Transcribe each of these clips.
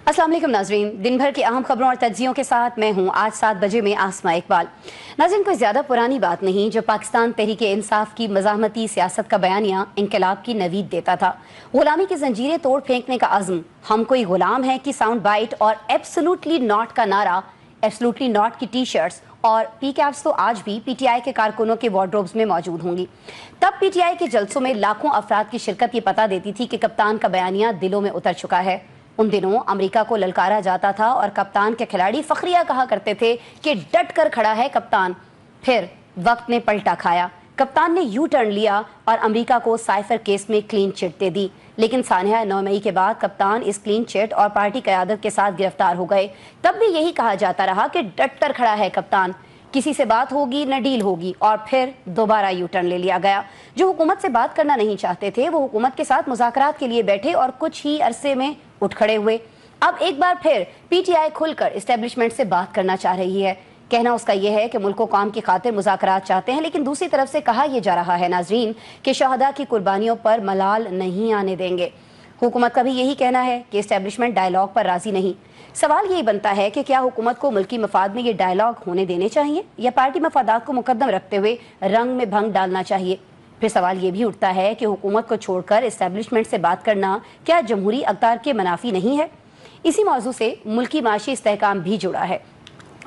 अस्सलाम वालेकुम नाजरीन, दिन भर की अहम खबरों और तज्जियों के साथ मैं हूँ आज 7 बजे में आसमा इकबाल। नाजरीन, कोई ज़्यादा पुरानी बात नहीं जो पाकिस्तान तहरीके इंसाफ की मज़ाहमती सियासत का बयानिया इंकलाब की नवीद देता था। गुलामी की जंजीरें तोड़ फेंकने का अज़्म, हम कोई गुलाम है कि साउंड बाइट और एब्सोल्युटली नॉट का नारा, एब्सोल्युटली नॉट की टी शर्ट्स और पी कैप्स तो आज भी पीटीआई के कारकुनों के वार्डरोब्स में मौजूद होंगी। तब पीटीआई के जलसों में लाखों अफराद की शिरकत ये पता देती थी कि कप्तान का बयानिया दिलों में उतर चुका है। उन दिनों अमेरिका को ललकारा जाता था और कप्तान के खिलाड़ी फखरिया कहा करते थे कि डट कर खड़ा है कप्तान। फिर वक्त ने पलटा खाया, कप्तान ने यू टर्न लिया और अमेरिका को साइफर केस में क्लीन चिट दे दी। लेकिन सानिया 9 मई के बाद कप्तान इस क्लीन चिट और पार्टी क़यादत के साथ गिरफ्तार हो गए। तब भी यही कहा जाता रहा कि डट कर खड़ा है कप्तान, किसी से बात होगी न डील होगी, और फिर दोबारा यू टर्न ले लिया गया। जो हुकूमत से बात करना नहीं चाहते थे वो हुकूमत के साथ मुज़ाकरात के लिए बैठे और कुछ ही अरसे में उठ खड़े हुए। अब एक बार फिर पीटीआई खुलकर इस्टेब्लिशमेंट से बात करना चाह रही है। कहना उसका यह है कि मुल्क व कौम की खातिर मुज़ाकरात चाहते हैं, लेकिन दूसरी तरफ से कहा यह जा रहा है नाजरीन कि शहदा की कुर्बानियों पर मलाल नहीं आने देंगे। हुकूमत का भी यही कहना है कि इस्टेब्लिशमेंट डायलॉग पर राजी नहीं। सवाल यही बनता है कि क्या हुकूमत को मुल्की मफाद में ये डायलॉग होने देने चाहिए या पार्टी मफादात को मुकद्दम रखते हुए रंग में भंग डालना चाहिए। फिर सवाल ये भी उठता है कि हुकूमत को छोड़कर इस्टेब्लिशमेंट से बात करना क्या जमहूरी अख्तियार के मनाफी नहीं है। इसी मौजू से मुल्की माशी इस्तेहकाम भी जुड़ा है।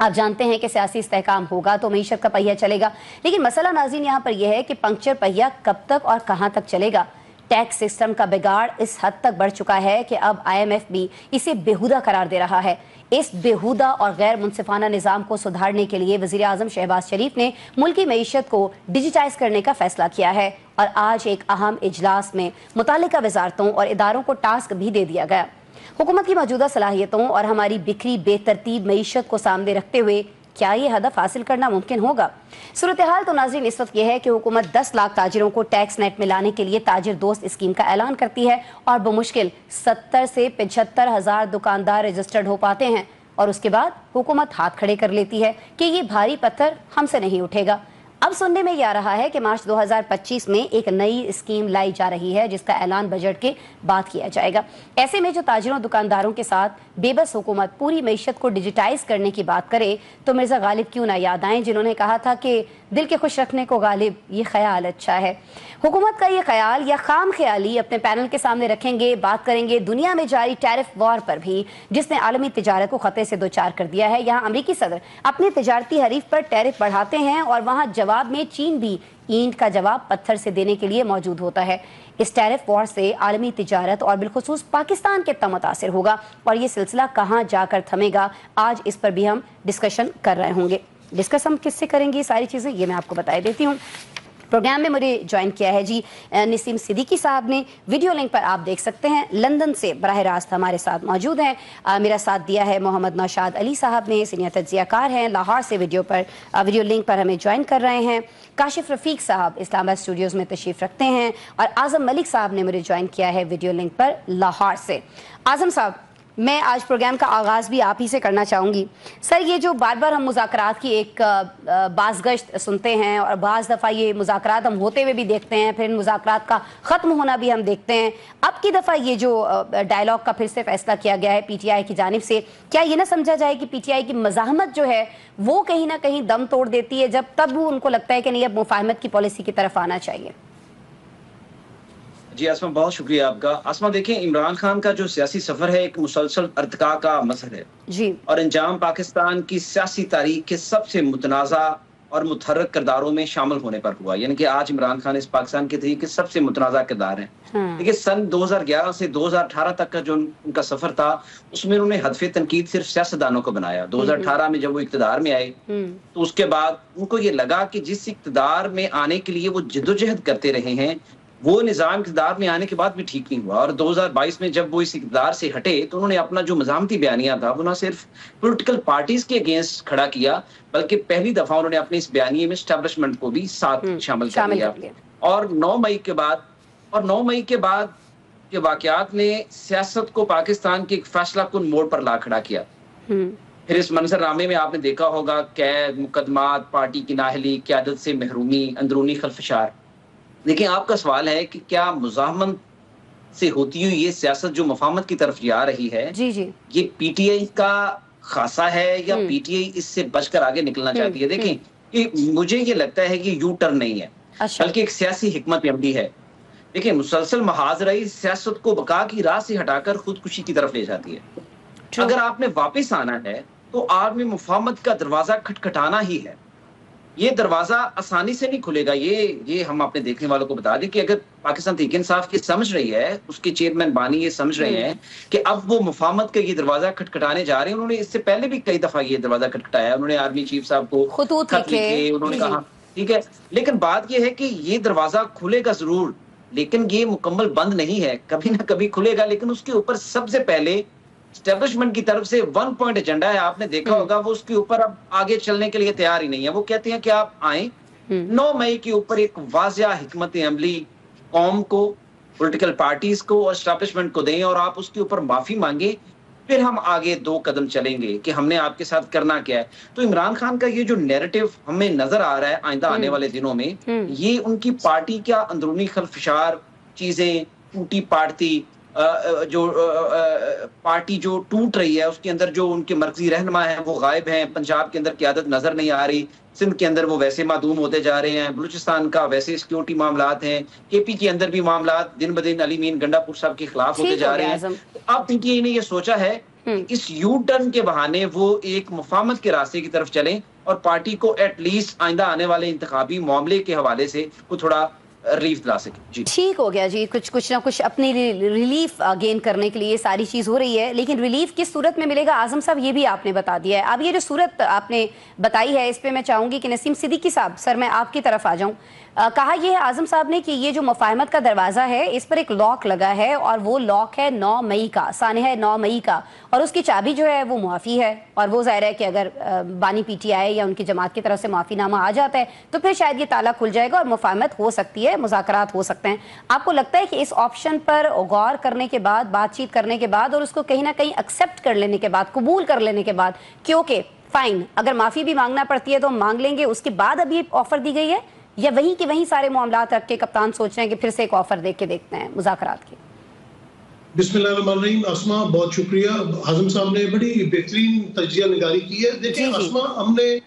आप जानते हैं कि सियासी इस्तेहकाम होगा तो मईशत का पहिया चलेगा, लेकिन मसला नाज़रीन यहाँ पर यह है कि पंक्चर पहिया कब तक और कहाँ तक चलेगा। टैक्स सिस्टम का बिगाड़ इस हद तक बढ़ चुका है कि अब IMF भी इसे बेहुदा करार दे रहा है। इस बेहुदा और गैर मुनसिफाना निज़ाम को सुधारने के लिए वज़ीर आज़म शहबाज शरीफ ने मुल्की मईशत को डिजिटाइज करने का फैसला किया है और आज एक अहम इजलास में मुतालिका वजारतों और इदारों को टास्क भी दे दिया गया। हुकूमत की मौजूदा सलाहियतों और हमारी बिखरी बेतरतीब मईशत को सामने रखते हुए क्या ये हदफ हासिल करना मुमकिन होगा? सूरत हाल तो नाज़रीन इस वक्त यह है कि हुकूमत 10 लाख ताजिरों को टैक्स नेट में लाने के लिए ताजिर दोस्त स्कीम का ऐलान करती है और बमुश्किल 70 से 75 हज़ार दुकानदार रजिस्टर्ड हो पाते हैं और उसके बाद हुकूमत हाथ खड़े कर लेती है कि ये भारी पत्थर हमसे नहीं उठेगा। अब सुनने में यह आ रहा है कि मार्च 2025 में एक नई स्कीम लाई जा रही है जिसका ऐलान बजट के बाद किया जाएगा। ऐसे में जो ताजिरों दुकानदारों के साथ बेबस हुकूमत पूरी मईशत को डिजिटाइज करने की बात करे तो मिर्ज़ा गालिब क्यों ना याद आएं, जिन्होंने कहा था कि दिल के खुश रखने को गालिब ये ख्याल अच्छा है। हुकूमत का ये ख्याल या खाम ख्याली अपने पैनल के सामने रखेंगे। बात करेंगे दुनिया में जारी टैरिफ वॉर पर भी, जिसने आलमी तिजारत को खतरे से दो चार कर दिया है। यहाँ अमरीकी सदर अपने तिजारती हरीफ पर टैरिफ बढ़ाते हैं और वहाँ जवाब में चीन भी ईंट का जवाब पत्थर से देने के लिए मौजूद होता है। इस टैरिफ वॉर से आलमी तिजारत और बिलखुसूस पाकिस्तान कितना मुतासिर होगा और ये सिलसिला कहाँ जाकर थमेगा, आज इस पर भी हम डिस्कशन कर रहे होंगे। डिस्कस हम किससे करेंगे सारी चीज़ें ये मैं आपको बता देती हूँ। प्रोग्राम में मुझे ज्वाइन किया है जी नसीम सिद्दीकी साहब ने। वीडियो लिंक पर आप देख सकते हैं, लंदन से बराह रास्त हमारे साथ मौजूद हैं। मेरा साथ दिया है मोहम्मद नौशाद अली साहब ने, सीनियर तज्जियाकार हैं, लाहौर से वीडियो लिंक पर हमें ज्वाइन कर रहे हैं। काशिफ रफ़ीक साहब इस्लामाबाद स्टूडियोज़ में तशरीफ़ रखते हैं और आज़म मलिक साहब ने मुझे ज्वाइन किया है वीडियो लिंक पर लाहौर से। आज़म साहब, मैं आज प्रोग्राम का आगाज़ भी आप ही से करना चाहूँगी। सर, ये जो बार बार हम मुज़ाकरात की एक बाज़गश्त सुनते हैं और बाज़ दफ़ा ये मुज़ाकरात हम होते हुए भी देखते हैं, फिर मुज़ाकरात का ख़त्म होना भी हम देखते हैं। अब की दफ़ा ये जो डायलॉग का फिर से फैसला किया गया है पीटीआई की जानिब से, क्या ये ना समझा जाए कि पीटीआई की मज़ाहमत जो है वो कहीं ना कहीं दम तोड़ देती है, जब तब वो उनको लगता है कि नहीं अब मुफाहमत की पॉलिसी की तरफ आना चाहिए? जी आसमा, बहुत शुक्रिया आपका। आसमा, देखें, इमरान खान का जो सियासी सफर है एक मुसलसल अर्तका का मसर है जी, और अंजाम पाकिस्तान की सियासी तारीख के सबसे मुतनाज़ा और मुतहर्रिक किरदारों में शामिल होने पर हुआ। यानी कि आज इमरान खान इस पाकिस्तान के तरीके सबसे मुतनाज़ा किरदार हैं। देखिए, सन 2011 से 2018 तक का जो उनका सफर था उसमें उन्होंने हदफ तनकीद सिर्फ सियासतदानों को बनाया। 2018 में जब वो इक़्तिदार में आए तो उसके बाद उनको ये लगा कि जिस इक़्तिदार में आने के लिए वो जद्दोजहद करते रहे हैं वो निज़ाम इक़्तिदार में आने के बाद भी ठीक नहीं हुआ। और 2022 में जब वो इस इक़्तिदार से हटे तो उन्होंने अपना जो मज़ामती बयानिया था वो न सिर्फ पॉलिटिकल पार्टीज के अगेंस्ट खड़ा किया, बल्कि पहली दफ़ा उन्होंने अपने इस बयानिए में एस्टेब्लिशमेंट को भी साथ शामिल कर लिया। और 9 मई के बाद के वाक़यात ने सियासत को पाकिस्तान के एक फैसला कुन मोड़ पर ला खड़ा किया। फिर इस मंजरनामे में आपने देखा होगा कैद, मुकदमात, पार्टी की नाहली, क़यादत से महरूमी, अंदरूनी खलफशार। देखिए, आपका सवाल है कि क्या मुज़ाहमत سے ہوتی ہوئی یہ سیاست جو مفاہمت کی طرف جا رہی ہے یہ پی ٹی آئی کا خاصہ ہے یا پی ٹی آئی اس سے بچ کر آگے نکلنا چاہتی ہے؟ دیکھیں مجھے یہ لگتا ہے کہ یو ٹرن نہیں ہے بلکہ ایک سیاسی حکمت عملی ہے. دیکھیں مسلسل محاذ رہی سیاست کو بقا کی راہ سے ہٹا کر خودکشی کی طرف لے جاتی ہے. اگر آپ نے واپس آنا ہے تو عالمی مفاہمت کا دروازہ کھٹکھٹانا ہی ہے. یہ دروازہ آسانی سے نہیں کھلے گا. یہ ہم اپنے دیکھنے والوں کو بتا دیں کہ اگر پاکستان تحریک انصاف کی سمجھ رہی ہے, اس کے چیئرمین بانی یہ سمجھ رہے ہیں کہ اب وہ مفاہمت کا یہ دروازہ کھٹکھٹانے جا رہے ہیں. انہوں نے اس سے پہلے بھی کئی دفعہ یہ دروازہ کھٹکھٹایا. انہوں نے آرمی چیف صاحب کو خط لکھے, انہوں نے کہا ٹھیک ہے, لیکن بات یہ ہے کہ یہ دروازہ کھلے گا ضرور, لیکن یہ مکمل بند نہیں ہے. کبھی نہ کبھی کھلے گا, لیکن اس کے اوپر سب سے پہلے اسٹیبلشمنٹ کی طرف سے 1 پوائنٹ ایجنڈا ہے. آپ نے دیکھا ہوگا وہ اس کے اوپر اب آگے چلنے کے لیے تیار ہی نہیں ہے. وہ کہتے ہیں کہ آپ آئیں 9 مئی کے اوپر ایک واضح حکمت عملی قوم کو, پولیٹیکل پارٹیز کو اور اسٹیبلشمنٹ کو دیں اور آپ اس کے اوپر معافی مانگیں, پھر ہم آگے 2 قدم چلیں گے کہ ہم نے آپ کے ساتھ کرنا کیا ہے. تو عمران خان کا یہ جو نیریٹو ہمیں نظر آ رہا ہے آئندہ آنے والے دنوں میں, یہ ان کی پارٹی کا اندرونی خلفشار چیزیں, ٹوٹی پارٹی جو پارٹی جو ٹوٹ رہی ہے اس کے اندر جو ان کے مرکزی رہنما ہیں وہ غائب ہیں. پنجاب کے اندر قیادت نظر نہیں آ رہی, سندھ کے اندر وہ ویسے معدوم ہوتے جا رہے ہیں, بلوچستان کا ویسے سیکیورٹی معاملات ہیں, کے پی کے اندر بھی معاملات دن بدن علی مین گنڈا پور صاحب کے خلاف ہوتے جا رہے ہیں. اب پی ٹی آئی نے یہ سوچا ہے کہ اس یو ٹرن کے بہانے وہ ایک مفاہمت کے راستے کی طرف چلیں اور پارٹی کو ایٹ لیسٹ آئندہ آنے والے انتخابی معاملے کے حوالے سے وہ تھوڑا ریلیف لا سکے. جی ٹھیک ہو گیا جی, کچھ نہ کچھ اپنی ریلیف گین کرنے کے لیے ساری چیز ہو رہی ہے, لیکن ریلیف کس صورت میں ملے گا اعظم صاحب یہ بھی آپ نے بتا دیا ہے. اب یہ جو صورت آپ نے بتائی ہے اس پہ میں چاہوں گی کہ نسیم صدیقی صاحب, سر میں آپ کی طرف آ جاؤں. کہا یہ ہے اعظم صاحب نے کہ یہ جو مفاہمت کا دروازہ ہے اس پر ایک لاک لگا ہے اور وہ لاک ہے 9 مئی کا, سانحہ 9 مئی کا, اور اس کی چابی جو ہے وہ معافی ہے. اور وہ ظاہر ہے کہ اگر بانی پی ٹی آئی یا ان کی جماعت کی طرف سے معافی نامہ آ جاتا ہے تو پھر شاید یہ تالا کھل جائے گا اور مفاہمت ہو سکتی ہے, مذاکرات ہو سکتے ہیں. آپ کو لگتا ہے کہ اس آپشن پر غور کرنے کے بعد, بات چیت کرنے کے بعد اور اس کو کہیں نہ کہیں ایکسیپٹ کر لینے کے بعد, قبول کر لینے کے بعد, کیونکہ فائن اگر معافی بھی مانگنا پڑتی ہے تو ہم مانگ لیں گے, اس کے بعد اب یہ آفر دی گئی ہے, یا وہیں کہ وہیں سارے معاملات رکھ کے کپتان سوچ رہے ہیں کہ پھر سے ایک آفر دیکھ کے دیکھتے ہیں مذاکرات کے؟ بسم اللہ الرحمن الرحیم. اسما بہت شکریہ, اعظم صاحب نے بڑی بہترین تجزیہ نگاری کی ہے. دیکھیں اسما, ہم نے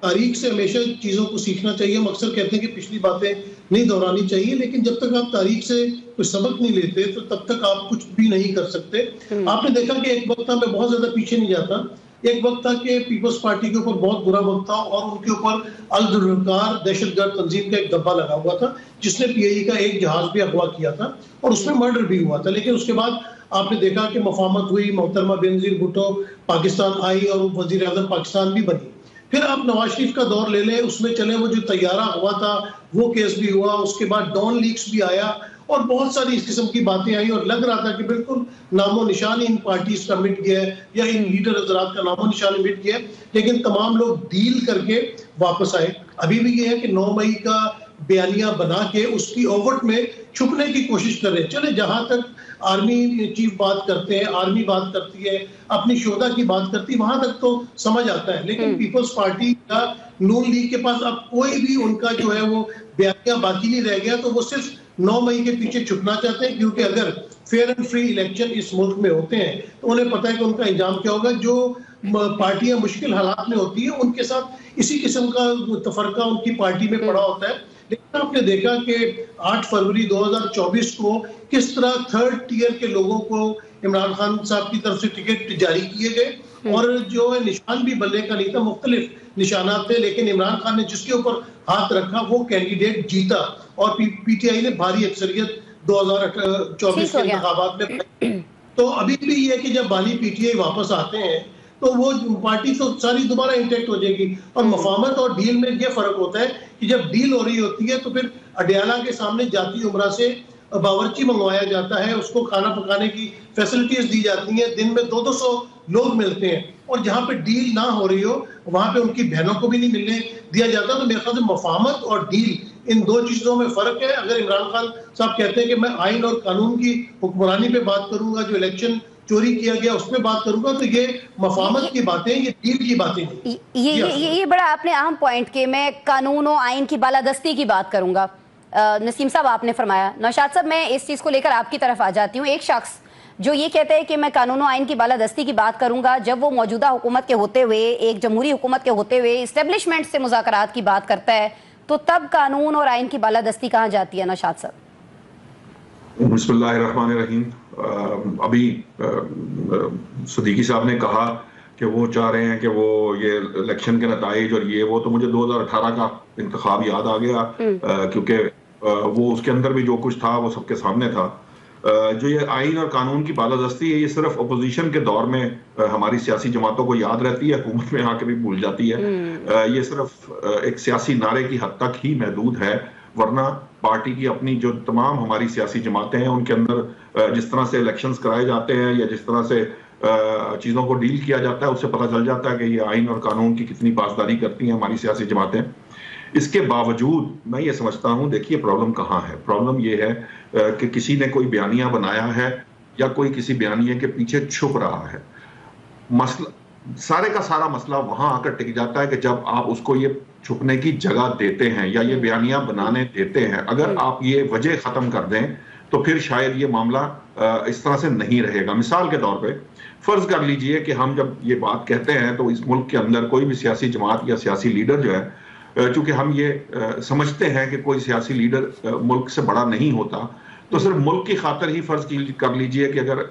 تاریخ سے ہمیشہ چیزوں کو سیکھنا چاہیے. ہم اکثر کہتے ہیں کہ پچھلی باتیں نہیں دہرانی چاہیے, لیکن جب تک آپ تاریخ سے کوئی سبق نہیں لیتے تو تب تک آپ کچھ بھی نہیں کر سکتے. آپ نے دیکھا کہ ایک وقت تھا, میں بہت زیادہ پیچھے نہیں جاتا, ایک وقت تھا کہ پیپلز پارٹی کے اوپر بہت برا وقت تھا اور ان کے اوپر الذوالفقار دہشت گرد تنظیم کا ایک ڈبہ لگا ہوا تھا جس نے پی آئی کا ایک جہاز بھی اغوا کیا تھا اور اس میں مرڈر بھی ہوا تھا. لیکن اس کے بعد آپ نے دیکھا کہ مفاہمت ہوئی, محترمہ بینظیر بھٹو پاکستان آئی اور وزیر اعظم پاکستان بھی بنی. پھر آپ نواز شریف کا دور لے لیں, اس میں چلے وہ جو طیارہ ہوا تھا وہ کیس بھی ہوا, اس کے بعد ڈان لیکس بھی آیا اور بہت ساری اس قسم کی باتیں آئیں اور لگ رہا تھا کہ بالکل نام و نشان ان پارٹیز کا مٹ گیا ہے یا ان لیڈر حضرات کا نام و نشان مٹ گیا ہے, لیکن تمام لوگ ڈیل کر کے واپس آئے. ابھی بھی یہ ہے کہ 9 مئی کا بیانیہ بنا کے اس کی اوورٹ میں چھپنے کی کوشش کر رہے ہیں. چلے جہاں تک آرمی چیف بات کرتے ہیں, آرمی بات کرتی ہے, اپنی شہدا کی بات کرتی ہے, وہاں تک تو سمجھ آتا ہے, لیکن پیپلز پارٹی یا نون لیگ کے پاس اب کوئی بھی ان کا جو ہے وہ بیانیہ باقی نہیں رہ گیا. تو وہ صرف 9 مئی کے پیچھے چھپنا چاہتے ہیں, کیونکہ اگر فیئر اینڈ فری الیکشن اس ملک میں ہوتے ہیں تو انہیں پتہ ہے کہ ان کا انجام کیا ہوگا. جو پارٹیاں مشکل حالات میں ہوتی ہیں ان کے ساتھ اسی قسم کا تفرقہ ان کی پارٹی میں پڑا ہوتا ہے. لیکن آپ نے دیکھا کہ 8 فروری 2024 کو کس طرح 3rd ٹیئر کے لوگوں کو عمران خان صاحب کی طرف سے ٹکٹ جاری کیے گئے اور جو نشان بھی بننے کا نہیں تھا, مختلف نشانات تھے, لیکن عمران خان نے جس کے اوپر ہاتھ رکھا وہ کینڈیڈیٹ جیتا اور پی ٹی آئی نے بھاری اکثریت 2024 کے انتخابات میں پائی. تو ابھی بھی یہ ہے کہ جب بانی پی ٹی آئی واپس آتے ہیں تو وہ پارٹی تو ساری دوبارہ انٹیکٹ ہو جائے گی. اور مفاہمت اور ڈیل میں یہ فرق ہوتا ہے کہ جب ڈیل ہو رہی ہوتی ہے تو پھر اڈیالہ کے سامنے جاتی عمرہ سے باورچی منگوایا جاتا ہے, اس کو کھانا پکانے کی فیسلٹیز دی جاتی ہیں, دن میں 200 لوگ ملتے ہیں. اور جہاں پہ ڈیل نہ ہو رہی ہو وہاں پہ ان کی بہنوں کو بھی نہیں ملنے دیا جاتا. تو میرے خیال سے مفاہمت اور ڈیل ان 2 چیزوں میں فرق ہے. اگر عمران خان صاحب کہتے ہیں کہ میں آئین اور قانون کی حکمرانی پہ بات کروں گا, جو الیکشن چوری کیا گیا اس پہ بات کروں گا, تو یہ مفاہمت کی باتیں, یہ ڈیل کی باتیں نہیں. یہ بڑا آپ نے اہم پوائنٹ کہ میں قانون و آئین کی بالادستی کی بات کروں گا, نسیم صاحب آپ نے فرمایا. نوشاد صاحب میں اس چیز کو لے کر آپ کی طرف آ جاتی ہوں. ایک شخص جو یہ کہتا ہے کہ میں قانون و آئین کی بالادستی کی بات کروں گا جب وہ موجودہ حکومت کے ہوتے ہوئے, ایک جمہوری حکومت کے ہوتے ہوئے اسٹیبلشمنٹ سے مذاکرات کی بات کرتا ہے, تو تب قانون اور آئین کی بالادستی کہاں جاتی ہے نوشاد صاحب؟ بسم اللہ الرحمن الرحیم. ابھی صدیقی صاحب نے کہا کہ وہ چاہ رہے ہیں کہ وہ یہ الیکشن کے نتائج اور یہ وہ, تو مجھے 2018 کا انتخاب یاد آ گیا, کیونکہ وہ اس کے اندر بھی جو کچھ تھا وہ سب کے سامنے تھا. جو یہ آئین اور قانون کی بالادستی ہے یہ صرف اپوزیشن کے دور میں ہماری سیاسی جماعتوں کو یاد رہتی ہے, حکومت میں آ کے بھی بھول جاتی ہے. یہ صرف ایک سیاسی نعرے کی حد تک ہی محدود ہے, ورنہ پارٹی کی اپنی جو تمام ہماری سیاسی جماعتیں ہیں ان کے اندر جس طرح سے الیکشنز کرائے جاتے ہیں یا جس طرح سے چیزوں کو ڈیل کیا جاتا ہے اس سے پتہ چل جاتا ہے کہ یہ آئین اور قانون کی کتنی پاسداری کرتی ہیں ہماری سیاسی جماعتیں. اس کے باوجود میں یہ سمجھتا ہوں, دیکھیے پرابلم کہاں ہے. پرابلم یہ ہے کہ کسی نے کوئی بیانیہ بنایا ہے یا کوئی کسی بیانیے کے پیچھے چھپ رہا ہے. مسئلہ سارے کا سارا مسئلہ وہاں آ کر ٹک جاتا ہے کہ جب آپ اس کو یہ چھپنے کی جگہ دیتے ہیں یا یہ بیانیہ بنانے دیتے ہیں. اگر آپ یہ وجہ ختم کر دیں تو پھر شاید یہ معاملہ اس طرح سے نہیں رہے گا. مثال کے طور پہ فرض کر لیجئے کہ ہم جب یہ بات کہتے ہیں تو اس ملک کے اندر کوئی بھی سیاسی جماعت یا سیاسی لیڈر جو ہے, چونکہ ہم یہ سمجھتے ہیں کہ کوئی سیاسی لیڈر ملک سے بڑا نہیں ہوتا, تو صرف ملک کی خاطر ہی فرض کر لیجئے کہ اگر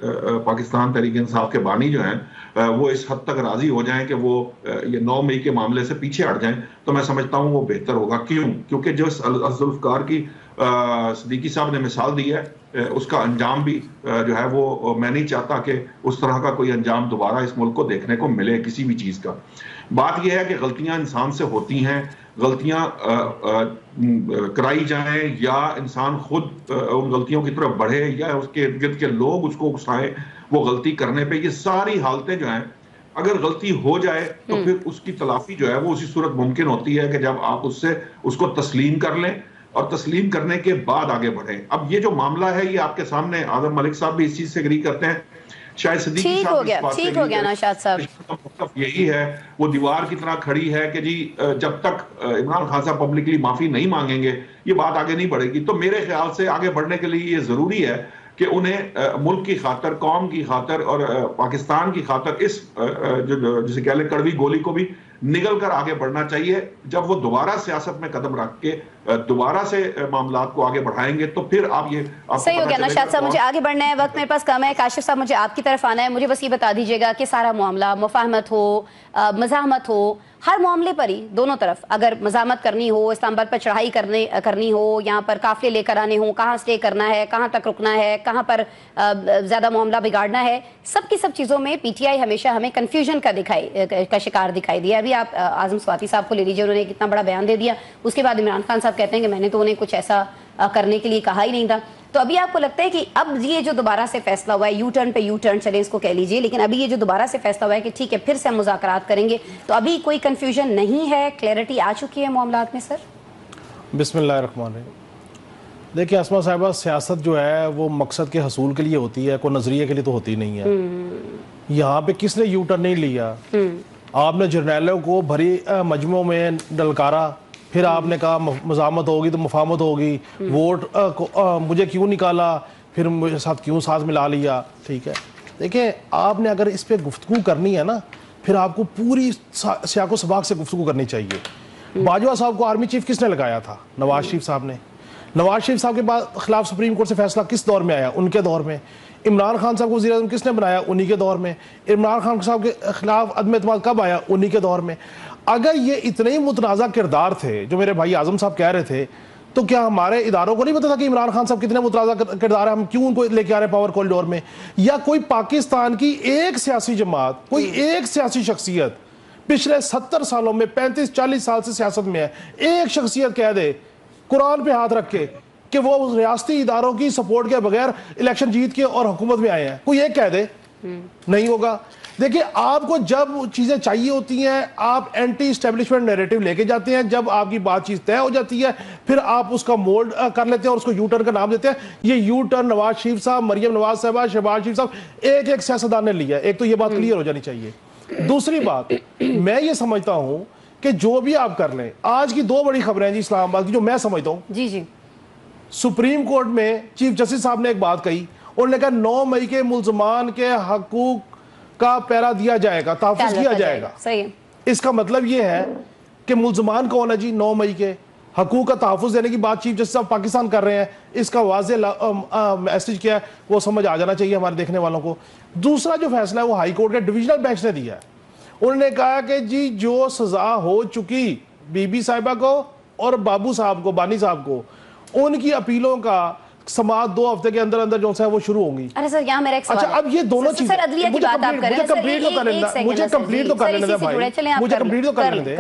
پاکستان تحریک انصاف کے بانی جو ہیں وہ اس حد تک راضی ہو جائیں کہ وہ یہ 9 مئی کے معاملے سے پیچھے ہٹ جائیں, تو میں سمجھتا ہوں وہ بہتر ہوگا. کیوں؟ کیونکہ جو ذوالفقار کی صدیقی صاحب نے مثال دی ہے اس کا انجام بھی جو ہے وہ میں نہیں چاہتا کہ اس طرح کا کوئی انجام دوبارہ اس ملک کو دیکھنے کو ملے کسی بھی چیز کا. بات یہ ہے کہ غلطیاں انسان سے ہوتی ہیں, غلطیاں کرائی جائیں یا انسان خود ان غلطیوں کی طرف بڑھے یا اس کے ارد گرد کے لوگ اس کو اکسائیں وہ غلطی کرنے پہ. یہ ساری حالتیں جو ہیں اگر غلطی ہو جائے تو پھر اس کی تلافی جو ہے وہ اسی صورت ممکن ہوتی ہے کہ جب آپ اس کو تسلیم کر لیں اور تسلیم کرنے کے بعد آگے بڑھیں. اب یہ جو معاملہ ہے یہ آپ کے سامنے, اعظم ملک صاحب بھی اس چیز سے اگری کرتے ہیں, شاید صدیقی صاحب اس بات سے ہو گیا نوشاد صاحب, یہی ہے وہ دیوار کی طرح کھڑی ہے کہ جی جب تک عمران خان صاحب پبلکلی معافی نہیں مانگیں گے یہ بات آگے نہیں بڑھے گی. تو میرے خیال سے آگے بڑھنے کے لیے یہ ضروری ہے کہ انہیں ملک کی خاطر, قوم کی خاطر اور پاکستان کی خاطر اس جسے کہہ لیں کڑوی گولی کو بھی نگل کر آگے بڑھنا چاہیے. جب وہ دوبارہ سیاست میں قدم رکھ کے دوبارہ سے معاملات کو آگے بڑھائیں گے تو پھر آپ یہ صحیح ہو گیا. نوشاد صاحب مجھے آگے بڑھنا ہے, وقت میرے پاس کم ہے. کاشف صاحب مجھے آپ کی طرف آنا ہے. مجھے بس یہ بتا دیجیے گا کہ سارا معاملہ مفاہمت ہو, مزاحمت ہو, ہر معاملے پر ہی دونوں طرف اگر مزاحمت کرنی ہو, اسلام آباد پر چڑھائی کرنی ہو, یہاں پر قافلے لے کر آنے ہوں, کہاں سٹے کرنا ہے, کہاں تک رکنا ہے, کہاں پر زیادہ معاملہ بگاڑنا ہے, سب کی سب چیزوں میں پی ٹی آئی ہمیشہ ہمیں کنفیوژن کا شکار دکھائی دیا. ابھی آپ اعظم سواتی صاحب کو لے لیجیے, انہوں نے کتنا بڑا بیان دے دیا, اس کے بعد عمران خان صاحب کہتے ہیں کہ میں نے تو انہیں کچھ ایسا کرنے کے لیے کہا ہی نہیں تھا. تو ابھی آپ کو لگتا ہے کہ اب یہ جو دوبارہ سے فیصلہ ہوا ہے, یو ٹرن پہ یو ٹرن چلے اس کو کہہ لیجیے, لیکن ابھی یہ جو دوبارہ سے فیصلہ ہوا ہے کہ ٹھیک ہے پھر سے ہم مذاکرات کریں گے, تو ابھی کوئی کنفیوژن نہیں ہے, کلیئرٹی آ چکی ہے معاملات میں سر؟ بسم اللہ الرحمن الرحیم. دیکھیں اسما صاحبہ, سیاست جو ہے وہ مقصد کے حصول کے لیے ہوتی ہے, کوئی نظریے کے لیے تو ہوتی نہیں ہے. یہاں پہ کس نے یو ٹرن نہیں لیا, آپ نے جرنیلوں کو بھری مجموعوں میں ڈلکارا, پھر آپ نے کہا مزاحمت ہوگی تو مفاہمت ہوگی, ووٹ مجھے کیوں نکالا, پھر مجھے ساتھ کیوں ساتھ ملا لیا. ٹھیک ہے, دیکھیں آپ نے اگر اس پہ گفتگو کرنی ہے نا, پھر آپ کو پوری سیاق و سباق سے گفتگو کرنی چاہیے. باجوہ صاحب کو آرمی چیف کس نے لگایا تھا؟ نواز شریف صاحب نے. نواز شریف صاحب کے خلاف سپریم کورٹ سے فیصلہ کس دور میں آیا؟ ان کے دور میں. عمران خان صاحب کو وزیر اعظم کس نے بنایا؟ انہی کے دور میں. عمران خان صاحب کے خلاف عدم اعتماد کب آیا؟ انہی کے دور میں. اگر یہ اتنے ہی متنازع کردار تھے جو میرے بھائی اعظم صاحب کہہ رہے تھے, تو کیا ہمارے اداروں کو نہیں پتا تھا کہ عمران خان صاحب کتنے متنازع کردار ہیں, ہم کیوں ان کو لے کے آ رہے ہیں پاور کوریڈور میں؟ یا کوئی پاکستان کی ایک سیاسی جماعت, کوئی ایک سیاسی شخصیت پچھلے 70 سالوں میں 35-40 سال سے سیاست میں ہے, ایک شخصیت کہہ دے قرآن پہ ہاتھ رکھ کے کہ وہ ریاستی اداروں کی سپورٹ کے بغیر الیکشن جیت کے اور حکومت میں آئے ہیں, کوئی ایک کہہ دے؟ نہیں ہوگا. دیکھیں آپ کو جب چیزیں چاہیے ہوتی ہیں آپ اینٹی اسٹیبلشمنٹ نیریٹو لے کے جاتے ہیں, جب آپ کی بات چیز طے ہو جاتی ہے پھر آپ اس کا مولڈ کر لیتے ہیں اور اس کو یو ٹرن کا نام دیتے ہیں. یہ یو ٹرن نواز شریف صاحب, مریم نواز صاحبہ, شہباز شریف صاحب, ایک ایک سیاستدان نے لیا. ایک تو یہ بات کلیئر ہو جانی چاہیے. دوسری بات, میں یہ سمجھتا ہوں کہ جو بھی آپ کر لیں, آج کی 2 بڑی خبریں جی اسلام آباد کی جو میں سمجھتا ہوں, جی सुप्रीम कोर्ट में चीफ जस्टिस साहब ने एक बात कही, उन्होंने कहा 9 मई के मुल्जमान के हकूक का पैरा दिया जाएगा, तहफ़्फ़ुज़ किया जाएगा। सही है। इसका मतलब ये है कि मुल्जमान कौन है जी? 9 मई के हकूक का तहफ़्फ़ुज़ देने की बात चीफ जस्टिस साहब पाकिस्तान कर रहे हैं। इसका वाज़े मैसेज क्या है वो समझ आ जाना चाहिए हमारे देखने वालों को। दूसरा जो फैसला है वो हाई कोर्ट के डिविजनल बेंच ने दिया है। उन्होंने कहा कि जी जो सजा हो चुकी बीबी साहिबा को और बाबू साहब को, बानी साहब को, उनकी अपीलों का समाअत 2 हफ्ते के अंदर अंदर जो है वो शुरू होंगी। अरे सर यहाँ मेरा एक सवाल अच्छा, अब ये दोनों चीजें सर अदलिया की बात आप कर रहे हैं, मुझे कंप्लीट तो करने दें भाई, मुझे कंप्लीट तो करने दें।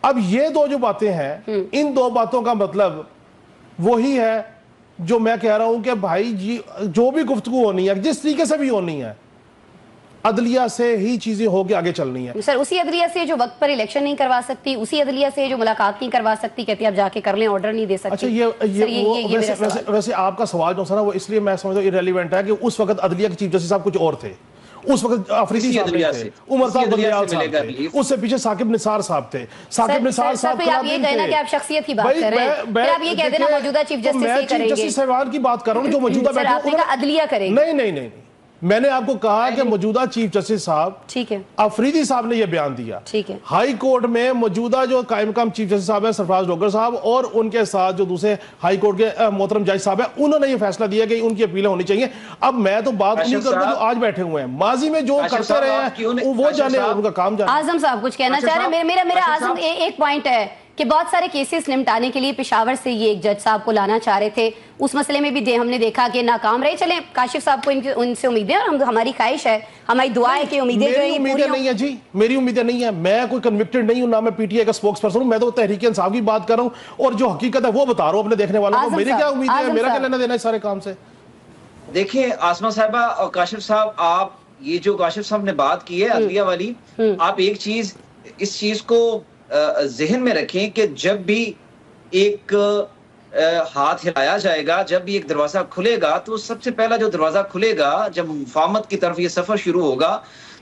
अब ये दो जो बातें हैं, इन 2 बातों का मतलब वही है जो मैं कह रहा हूं कि भाई जी जो भी गुफ्तगू होनी है, जिस तरीके से भी होनी है, अदलिया से ही चीजें होके आगे चलनी है। सर उसी अदलिया से जो वक्त पर इलेक्शन नहीं करवा सकती, उसी अदलिया से जो मुलाकात नहीं करवा सकती, कहती आप जाके कर लें, ऑर्डर नहीं दे सकती। अच्छा, ये वैसे आपका सवाल जो था ना वो इसलिए मैं समझता हूँ इरेलीवेंट है कि उस वक्त अदलिया के चीफ जस्टिस साहब कुछ और थे। उस वक्त अफरीदी साहब थे, उमर साहब बंदयाल साहब थे, उससे पीछे साकिब निसार साहब थे। साकिब निसार साहब आप ये कहना कि आप शख्सियत की बात कर रहे हैं, फिर आप ये कहते हैं ना मौजूदा चीफ जस्टिस ही करेंगे। चीफ जस्टिस साहबान की बात कर रहा हूँ जो मौजूदा बैठे हैं। आपने कहा अदलिया करेंगे। नहीं, मैंने आपको कहा कि मौजूदा चीफ जस्टिस साहब, ठीक है, अफरीदी साहब ने यह बयान दिया। ठीक है, हाई कोर्ट में मौजूदा जो कायम मकाम चीफ जस्टिस साहब है सरफराज डोगर साहब, और उनके साथ जो दूसरे हाई कोर्ट के मोहतरम जज साहब है, उन्होंने ये फैसला दिया कि उनकी अपीलें होनी चाहिए। अब मैं तो बात नहीं करता जो आज बैठे हुए हैं, माजी में जो करते रहे हैं वो जाने, उनका काम जाने। आजम साहब कुछ कहना चाह रहे हैं? मेरा आजम एक पॉइंट है कि बहुत सारे केसेस निपटाने के लिए पेशावर से ये एक जज साहब को लाना चाह रहे थे, उस मसले में भी हमने देखा कि नाकाम रहे। चलें, काशिफ साहब को उनसे उम्मीदें, और हमारी ख्वाहिश है, हमारी दुआ है कि उम्मीदें जो है उम्मीदें नहीं है जी, मेरी उम्मीदें नहीं है। मैं कोई कन्विक्टेड नहीं हूं, ना मैं पीटीआई का स्पोक्स पर्सन हूं, मैं तो तहरीक इंसाफ की बात कर रहा हूं और जो हकीकत है वो बता रहा हूं अपने देखने वालों को। मेरी क्या उम्मीद है, मेरा क्या लेना देना इस सारे काम से? देखिए आसमा साहिबा और काशिफ साहब, आप ये जो काशिफ साहब ने बात की है अदलिया वाली, आप एक चीज, इस चीज को जहन में रखें कि जब भी एक हाथ हिलाया जाएगा, जब भी एक दरवाजा खुलेगा, तो सबसे पहला जो दरवाजा खुलेगा जब मुफाहमत की तरफ ये सफर शुरू होगा,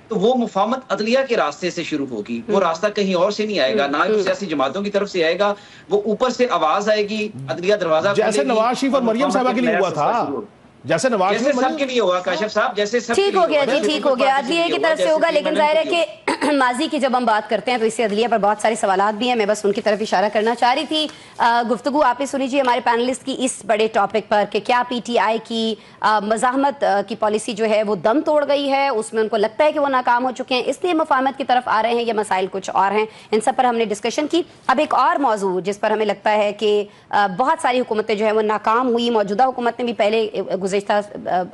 तो वो मुफाहमत अदलिया के रास्ते से शुरू होगी। वो रास्ता कहीं और से नहीं आएगा, ना ही सियासी जमातों की तरफ से आएगा, वो ऊपर से आवाज आएगी, अदलिया दरवाजा, जैसे नवाज शरीफ और मरियम साहिबा के लिए हुआ था, जैसे नवाज शरीफ सबके लिए हुआ काशिफ साहब, जैसे सब ठीक हो गया जी, ठीक हो गया, अदलिया की तरफ से होगा। लेकिन जाहिर है कि माजी की जब हम बात करते हैं तो इससे अदलिया पर बहुत सारे सवालात भी हैं, मैं बस उनकी तरफ इशारा करना चाह रही थी। गुफ्तगू आप ही सुनीजिए हमारे पैनलिस्ट की इस बड़े टॉपिक पर कि क्या पीटीआई की मज़ाहमत की पॉलिसी जो है वो दम तोड़ गई है, उसमें उनको लगता है कि वो नाकाम हो चुके हैं इसलिए मुफाहमत की तरफ आ रहे हैं, या मसाइल कुछ और हैं। इन सब पर हमने डिस्कशन की। अब एक और मौजू जिस पर हमें लगता है कि बहुत सारी हुकूमतें जो है वो नाकाम हुई, मौजूदा हुकूमत ने भी पहले गुज़िश्ता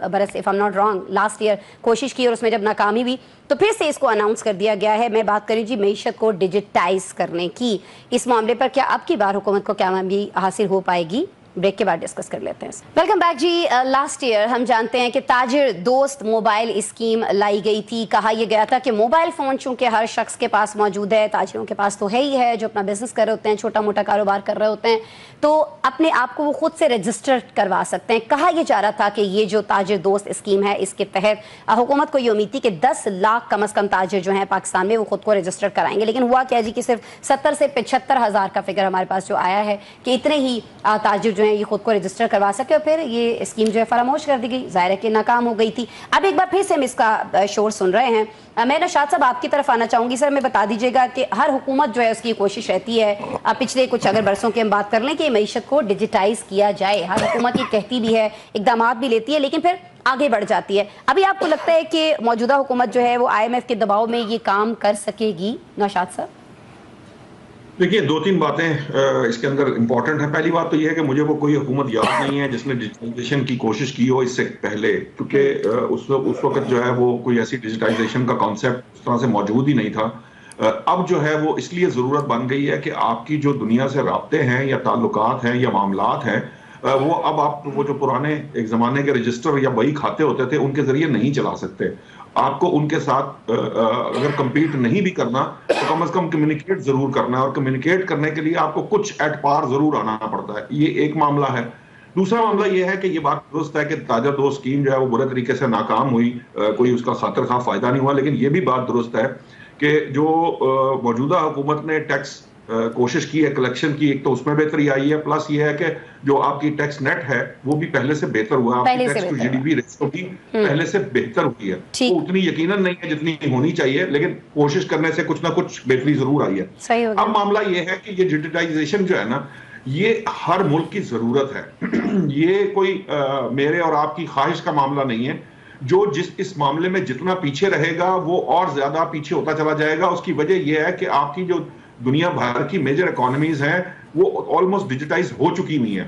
बरस if I am not wrong last year कोशिश की और उसमें जब नाकामी हुई तो फिर से इसको अनाउंस कर दिया गया है। मैं बात करी जी मईशत को डिजिटाइज करने की, इस मामले पर क्या अब की बार हुकूमत को कामयाबी हासिल हो पाएगी? ब्रेक के बाद डिस्कस कर लेते हैं। वेलकम बैक जी। लास्ट ईयर हम जानते हैं कि ताजिर दोस्त मोबाइल स्कीम लाई गई थी। कहा यह गया था कि मोबाइल फ़ोन चूंकि हर शख्स के पास मौजूद है, ताजिरों के पास तो है ही है, जो अपना बिजनेस कर रहे होते हैं, छोटा मोटा कारोबार कर रहे होते हैं, तो अपने आप को वो खुद से रजिस्टर करवा सकते हैं। कहा यह जा रहा था कि ये जो ताजिर दोस्त स्कीम है इसके तहत हुकूमत को ये उम्मीद थी कि 10 लाख कम अज़ कम ताजिर जो हैं पाकिस्तान में वो खुद को रजिस्टर कराएंगे। लेकिन हुआ क्या जी कि सिर्फ 70 से 75 हज़ार का फिगर हमारे पास जो आया है कि इतने ही ताजिर जो हैं ये खुद को रजिस्टर करवा सके, और फिर ये स्कीम जो है फरामोश कर दी गई। जाहिर है कि नाकाम हो गई थी। अब एक बार फिर से हम इसका शोर सुन रहे हैं। मैं नशाद साहब आपकी तरफ आना चाहूंगी। सर मैं बता दीजिएगा कि हर हुकूमत जो है उसकी कोशिश रहती है, पिछले कुछ अगर बरसों की हम बात कर लें, कि मईशत को डिजिटाइज किया जाए। हर हुकूमत ये कहती भी है, इकदामात भी लेती है, लेकिन फिर आगे बढ़ जाती है। अभी आपको लगता है कि मौजूदा हुकूमत जो है वो IMF के दबाव में ये काम कर सकेगी? नशाद साहब देखिए, 2-3 बातें इसके अंदर इंपॉर्टेंट है। पहली बात तो यह है कि मुझे वो कोई हुकूमत याद नहीं है जिसने डिजिटाइजेशन की कोशिश की हो इससे पहले, क्योंकि उस वक्त जो है वो कोई ऐसी डिजिटाइजेशन का कॉन्सेप्ट उस तरह से मौजूद ही नहीं था। अब जो है वो इसलिए ज़रूरत बन गई है कि आपकी जो दुनिया से राब्ते हैं या ताल्लुकात हैं या मामलात हैं, वो अब आप वो जो पुराने एक ज़माने के रजिस्टर या बही खाते होते थे उनके ज़रिए नहीं चला सकते। आपको उनके साथ अगर कम्पीट नहीं भी करना तो कम से कम कम्युनिकेट जरूर करना है, और कम्युनिकेट करने के लिए आपको कुछ एट पार जरूर आना पड़ता है। ये एक मामला है। दूसरा मामला ये है कि ये बात दुरुस्त है कि ताजा दोस्त स्कीम जो है वो बुरे तरीके से नाकाम हुई, कोई उसका खातिर खा फायदा नहीं हुआ। लेकिन ये भी बात दुरुस्त है कि जो मौजूदा हुकूमत ने टैक्स کوشش کی ہے کلیکشن کی، ایک تو اس میں بہتری آئی ہے، پلس یہ ہے کہ جو آپ کی ٹیکس نیٹ ہے وہ بھی پہلے سے بہتر ہوا، آپ کی tax to G D P ratio بھی پہلے سے بہتر ہوئی ہے، وہ اتنی یقیناً نہیں ہے جتنی ہونی چاہیے، لیکن کوشش کرنے سے کچھ نہ کچھ بہتری ضرور آئی ہے۔ اب معاملہ یہ ہے کہ یہ ڈیجیٹائزیشن جو ہے نا، یہ ہر ملک کی ضرورت ہے، یہ کوئی میرے اور آپ کی خواہش کا معاملہ نہیں ہے۔ جو اس معاملے میں جتنا پیچھے رہے گا وہ اور زیادہ پیچھے ہوتا چلا جائے گا۔ اس کی وجہ یہ ہے کہ آپ کی جو دنیا بھر کی میجر اکانومیز ہیں وہ آلموسٹ ڈیجیٹائز ہو چکی نہیں ہے،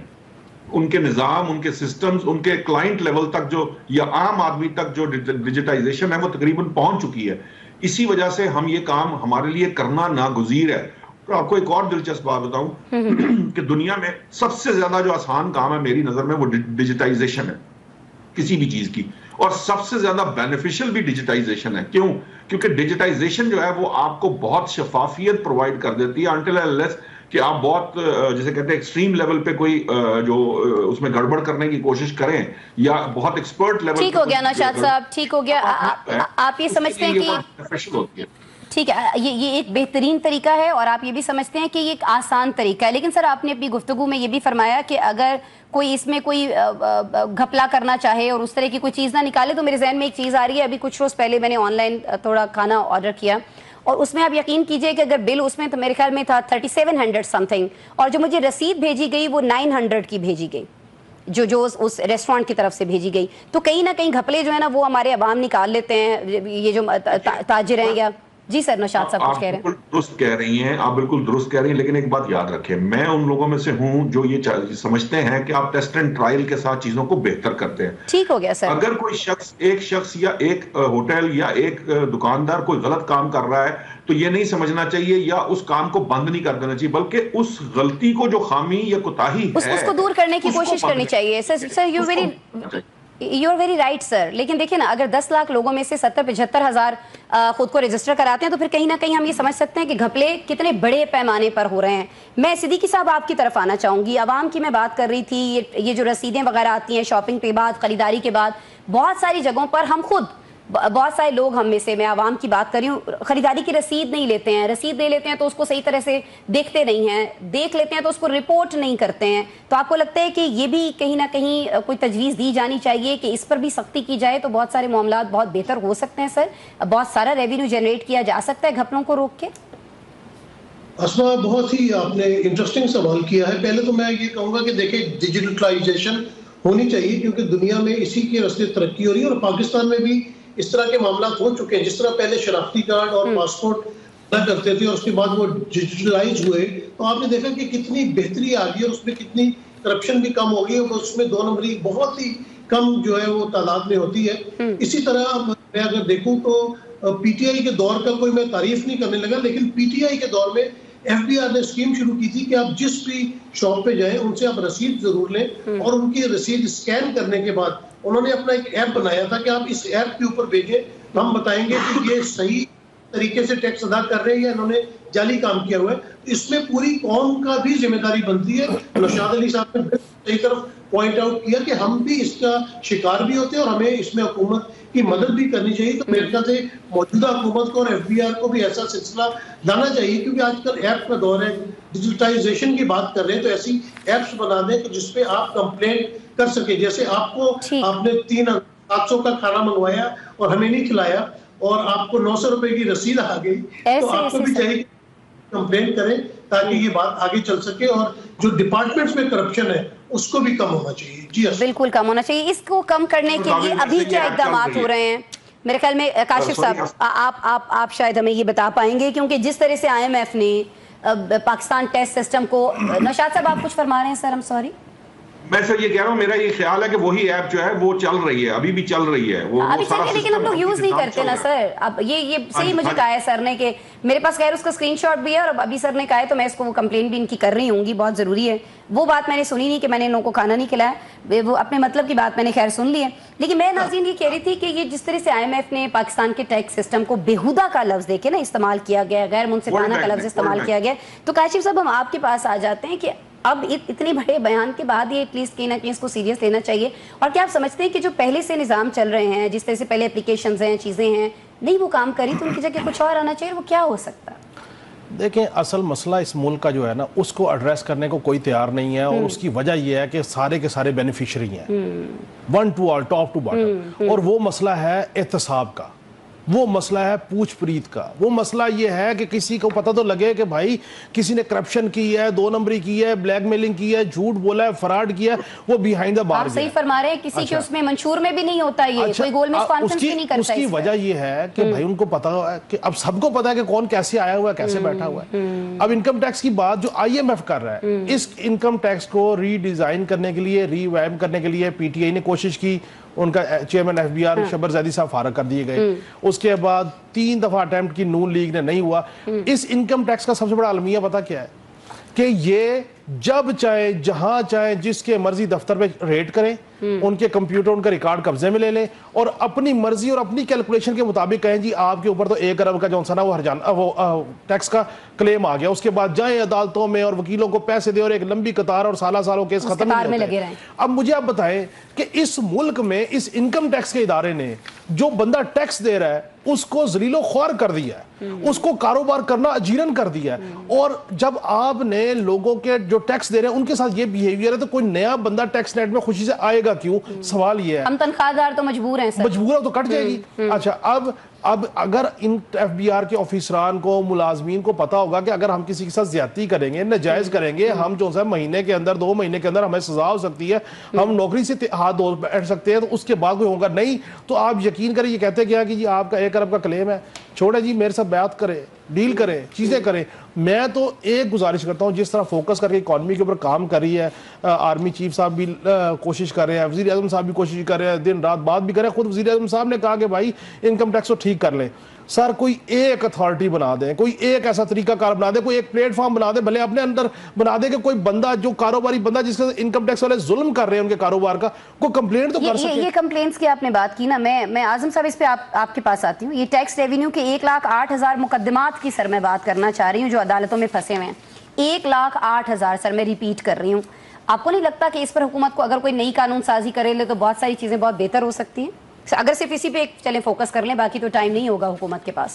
ان کے نظام، ان کے سسٹمز، ان کے کلائنٹ لیول تک جو یا عام آدمی تک جو ڈیجیٹائزیشن ہے وہ تقریباً پہنچ چکی ہے۔ اسی وجہ سے ہم یہ کام ہمارے لیے کرنا ناگزیر ہے۔ تو آپ کو ایک اور دلچسپ بات بتاؤں کہ دنیا میں سب سے زیادہ جو آسان کام ہے میری نظر میں وہ ڈیجیٹائزیشن ہے کسی بھی چیز کی، اور سب سے زیادہ بینیفیشل بھی ڈیجیٹائزیشن ہے۔ کیوں؟ کیونکہ ڈیجیٹائزیشن جو ہے وہ آپ کو بہت شفافیت پرووائڈ کر دیتی ہے انٹل انلیس کہ آپ بہت جیسے کہتے ہیں ایکسٹریم لیول پہ کوئی جو اس میں گڑبڑ کرنے کی کوشش کریں یا بہت ایکسپرٹ لیول۔ ٹھیک ہو گیا نوشاد صاحب، ٹھیک ہو گیا۔ آپ یہ سمجھتے ہیں کہ ٹھیک ہے یہ ایک بہترین طریقہ ہے اور آپ یہ بھی سمجھتے ہیں کہ یہ ایک آسان طریقہ ہے، لیکن سر آپ نے اپنی گفتگو میں یہ بھی فرمایا کہ اگر کوئی اس میں کوئی گھپلا کرنا چاہے اور اس طرح کی کوئی چیز نہ نکالے، تو میرے ذہن میں ایک چیز آ رہی ہے، ابھی کچھ روز پہلے میں نے آن لائن تھوڑا کھانا آرڈر کیا اور اس میں آپ یقین کیجئے کہ اگر بل اس میں تو میرے خیال میں تھا 3700 سم تھنگ، اور جو مجھے رسید بھیجی گئی وہ 900 کی بھیجی گئی، جو اس ریسٹورانٹ کی طرف سے بھیجی گئی۔ تو کہیں نہ کہیں گھپلے جو ہے نا وہ ہمارے عوام نکال لیتے ہیں، یہ جو تاجر ہیں یا جی سر نوشاد صاحب کچھ کہہ رہے ہیں۔ آپ درست کہہ رہی ہیں، آپ بالکل درست کہہ رہی ہیں، لیکن ایک بات یاد رکھیں، میں ان لوگوں میں سے ہوں جو یہ سمجھتے ہیں کہ آپ ٹیسٹ اینڈ ٹرائل کے ساتھ چیزوں کو بہتر کرتے ہیں۔ ٹھیک ہو گیا سر۔ اگر کوئی شخص یا ایک ہوٹل یا ایک دکاندار کوئی غلط کام کر رہا ہے تو یہ نہیں سمجھنا چاہیے یا اس کام کو بند نہیں کر دینا چاہیے، بلکہ اس غلطی کو جو خامی یا کوتاہی ہے اس کو دور کرنے کی کوشش کرنی چاہیے۔ Sir you are very right sir, لیکن دیکھیں نا اگر 10 لاکھ لوگوں میں سے 70-75 ہزار خود کو رجسٹر کراتے ہیں تو پھر کہیں نہ کہیں ہم یہ سمجھ سکتے ہیں کہ گھپلے کتنے بڑے پیمانے پر ہو رہے ہیں۔ میں صدیقی صاحب آپ کی طرف آنا چاہوں گی، عوام کی میں بات کر رہی تھی، یہ جو رسیدیں وغیرہ آتی ہیں شاپنگ کے بعد، خریداری کے بعد، بہت ساری جگہوں پر ہم خود بہت سارے لوگ ہم میں سے، میں عوام کی بات کر رہی ہوں، خریداری کی رسید نہیں لیتے ہیں، رسید دے لیتے ہیں تو اس کو صحیح طرح سے دیکھتے نہیں ہیں، دیکھ لیتے ہیں تو اس کو رپورٹ نہیں کرتے ہیں۔ تو آپ کو لگتا ہے کہ یہ بھی کہیں نہ کہیں کوئی تجویز دی جانی چاہیے کہ اس پر بھی سختی کی جائے تو بہت سارے معاملات بہت بہتر ہو سکتے ہیں سر، بہت سارا ریونیو جنریٹ کیا جا سکتا ہے گھپلوں کو روک کے؟ اسما بہت ہی آپ نے انٹرسٹنگ سوال کیا ہے۔ پہلے تو میں یہ کہوں گا کہ دیکھیں ڈیجیٹلائزیشن ہونی چاہیے کیونکہ دنیا میں اسی کے راستے ترقی ہو رہی ہے، اور پاکستان میں بھی اس طرح کے معاملات ہو چکے ہیں۔ جس طرح پہلے شناختی کارڈ اور پاسپورٹ نہ کرتے تھے اور اس کے بعد وہ ڈیجیٹلائز ہوئے تو آپ نے دیکھا کہ کتنی بہتری آ گئی اور اس میں کتنی کرپشن بھی کم ہو گئی، اور اس میں 2 نمبری بہت ہی کم جو ہے وہ تعداد میں ہوتی ہے۔ اسی طرح میں اگر دیکھوں تو پی ٹی آئی کے دور کا کوئی میں تعریف نہیں کرنے لگا، لیکن پی ٹی آئی کے دور میں ایف بی آر نے اسکیم شروع کی تھی کہ آپ جس بھی شاپ پہ جائیں ان سے آپ رسید ضرور لیں، اور ان کی رسید اسکین کرنے کے بعد انہوں نے اپنا ایک ایپ بنایا تھا کہ آپ اس ایپ کے اوپر بھیجیں تو ہم بتائیں گے کہ یہ صحیح طریقے سے ٹیکس ادا کر رہے ہیں یا انہوں نے جعلی کام کیا ہوا ہے۔ اس میں پوری قوم کا بھی ذمہ داری بنتی ہے۔ نوشاد علی صاحب نے صحیح طرف پوائنٹ آؤٹ کیا کہ ہم بھی اس کا شکار بھی ہوتے ہیں اور ہمیں اس میں حکومت کی مدد بھی کرنی چاہیے۔ تو میرے خیال سے موجودہ حکومت کو اور ایف بی آر کو بھی ایسا سلسلہ لانا چاہیے، کیونکہ آج کل ایپ کا دور ہے، ڈیجیٹائزیشن کی بات کر رہے ہیں تو ایسی ایپس بنا دیں کہ جس پہ آپ کمپلینٹ کر سکیں۔ جیسے آپ نے 3700 کا کھانا منگوایا اور ہمیں نہیں کھلایا اور آپ کو 900 روپے کی رسید آ گئی تو آپ کو بھی چاہیے کمپلین کریں تاکہ یہ بات آگے چل سکے، اور جو ڈپارٹمنٹس میں کرپشن ہے اس کو بھی کم ہونا چاہیے۔ جی بالکل کم ہونا چاہیے۔ اس کو کم کرنے کے لیے ابھی کیا اقدامات ہو رہے ہیں؟ میرے خیال میں کاشف صاحب آپ شاید ہمیں یہ بتا پائیں گے، کیونکہ جس طرح سے آئی ایم ایف نے پاکستان ٹیسٹ سسٹم کو، نوشاد صاحب آپ کچھ فرما رہے ہیں سر؟ ہم سوری، میں سر یہ کہہ رہا ہوں، میرا یہ خیال ہے کہ وہی ایپ جو ہے وہ چل رہی ہے، ابھی بھی چل رہی ہے وہ سارا، لیکن ہم لوگ یوز نہیں کرتے نا سر۔ اب یہ صحیح مجھے کہا ہے سر نے کہ میرے پاس خیر اس کا اسکرین شاٹ بھی ہے، اور ابھی سر نے کہا ہے تو میں اس کو وہ کمپلین بھی ان کی کر رہی ہوں گی، بہت ضروری ہے۔ وہ بات میں نے سنی نہیں کہ میں نے ان کو کھانا نہیں کھلایا، وہ اپنے مطلب کی بات میں نے خیر سن لی ہے۔ لیکن میں ناظرین یہ کہہ رہی تھی کہ یہ جس طرح سے آئی ایم ایف نے پاکستان کے ٹیکس سسٹم کو بےہودہ کا لفظ دے کے نا استعمال کیا گیا، غیر منصفانہ کا لفظ استعمال کیا گیا، تو کاشف صاحب ہم آپ کے پاس آ جاتے ہیں کہ اب اتنی بڑے بیان کے بعد یہ ایٹ لیسٹ کہیں نہ کہیں اس کو سیریس لینا چاہیے، اور کیا آپ سمجھتے ہیں کہ جو پہلے سے نظام چل رہے ہیں، جس طرح سے پہلے اپلیکیشنز ہیں، چیزیں ہیں، نہیں وہ کام کری تو ان کی جگہ کچھ اور آنا چاہیے، وہ کیا ہو سکتا ہے؟ دیکھیں اصل مسئلہ اس ملک کا جو ہے نا اس کو ایڈریس کرنے کو کوئی تیار نہیں ہے، اور اس کی وجہ یہ ہے کہ سارے کے سارے بینیفیشری ہیں، one to all, top to bottom, اور وہ مسئلہ ہے احتساب کا، وہ مسئلہ ہے پوچھ پریت کا، وہ مسئلہ یہ ہے کہ کسی کو پتہ تو لگے کہ بھائی کسی نے کرپشن کی ہے، 2 نمبری کی ہے، بلیک میلنگ کی ہے، جھوٹ بولا ہے، فراڈ کیا ہے، وہ بیہائنڈ دا بار آپ صحیح فرما رہے ہیں، کسی کے اس میں منشور میں بھی نہیں ہوتا، یہ کوئی گول میں کانفرنس بھی نہیں کرتا۔ اس کی وجہ یہ ہے کہ بھائی ان کو پتا ہے کہ اب سب کو پتا ہے کہ کون کیسے آیا ہوا ہے، کیسے بیٹھا ہوا ہے۔ اب انکم ٹیکس کی بات جو IMF کر رہا ہے، اس انکم ٹیکس کو ری ڈیزائن کرنے کے لیے، ری ویب کرنے کے لیے PTI نے کوشش کی، ان کا چیئرمین FBR شبر زیدی صاحب فارغ کر دیے گئے، اس کے بعد 3 دفعہ اٹیمپٹ کی نون لیگ نے، نہیں ہوا۔ اس انکم ٹیکس کا سب سے بڑا المیہ پتہ کیا ہے کہ یہ جب چاہے جہاں چاہے جس کے مرضی دفتر میں ریٹ کریں، ان کے کمپیوٹر ان کا ریکارڈ قبضے میں لے لیں، اور اپنی مرضی اور اپنی کیلکولیشن کے مطابق کہیں جی آپ کے اوپر تو 1 ارب کا جو سا نا وہ ٹیکس کا کلیم آ گیا، اس کے بعد جائیں عدالتوں میں اور وکیلوں کو پیسے دیں اور ایک لمبی قطار اور سالوں کیس ختم نہیں ہوتے ہیں۔ اب مجھے آپ بتائیں کہ اس ملک میں اس انکم ٹیکس کے ادارے نے جو بندہ ٹیکس دے رہا ہے اس کو ذلیل و خوار کر دیا ہے، اس کو کاروبار کرنا اجیرن کر دیا ہے، اور جب آپ نے لوگوں کے جو ٹیکس دے رہے ہیں ان کے ساتھ یہ بیہیویئر ہے تو کوئی نیا بندہ ٹیکس نیٹ میں خوشی سے آئے گا کیوں؟ سوال یہ ہے۔ ہم تنخواہ دار تو مجبور ہیں سر، مجبور ہے تو کٹ جائے گی۔ اچھا اب اگر ان FBR کے آفیسران کو، ملازمین کو پتا ہوگا کہ اگر ہم کسی کے ساتھ زیادتی کریں گے، ناجائز کریں گے، ہم جو ہے مہینے کے اندر 2 مہینے کے اندر ہمیں سزا ہو سکتی ہے، ہم نوکری سے ہاتھ دھو بیٹھ سکتے ہیں، تو اس کے بعد کوئی ہوگا نہیں، تو آپ یقین کریں یہ کہتے کیا کہ جی آپ کا 1 ارب کا کلیم ہے، چھوڑے جی میرے ساتھ بیعت کرے، ڈیل کریں، چیزیں کریں۔ میں تو ایک گزارش کرتا ہوں، جس طرح فوکس کر کے اکانومی کے اوپر کام کر رہی ہے آرمی چیف صاحب بھی کوشش کر رہے ہیں، وزیر اعظم صاحب بھی کوشش کر رہے ہیں، دن رات بات بھی کر رہے ہیں، خود وزیر اعظم صاحب نے کہا کہ بھائی انکم ٹیکس کو ٹھیک کر لیں۔ سر کوئی ایک اتھارٹی بنا دیں، کوئی ایک ایسا طریقہ کار بنا دیں، کوئی ایک پلیٹ فارم بنا دیں، بھلے اپنے اندر بنا دیں کہ کوئی بندہ جو کاروباری بندہ جس کا انکم ٹیکس والے ظلم کر رہے ہیں ان کے کاروبار کا، کوئی کمپلینٹ تو کر سکے۔ یہ کمپلینٹس کی آپ نے بات کی نا، میں اعظم صاحب اس پہ آپ کے پاس آتی ہوں۔ یہ ٹیکس ریونیو کے 1,08,000 مقدمات کی سر میں بات کرنا چاہ رہی ہوں جو عدالتوں میں پھنسے ہوئے ہیں، 1,08,000 سر، میں ریپیٹ کر رہی ہوں۔ آپ کو نہیں لگتا کہ اس پر حکومت کو اگر کوئی نئی قانون سازی کرے لے تو بہت ساری چیزیں بہت بہتر ہو سکتی ہیں؟ اگر صرف اسی پہ چلیں فوکس کر لیں، باقی تو ٹائم نہیں ہوگا حکومت کے پاس۔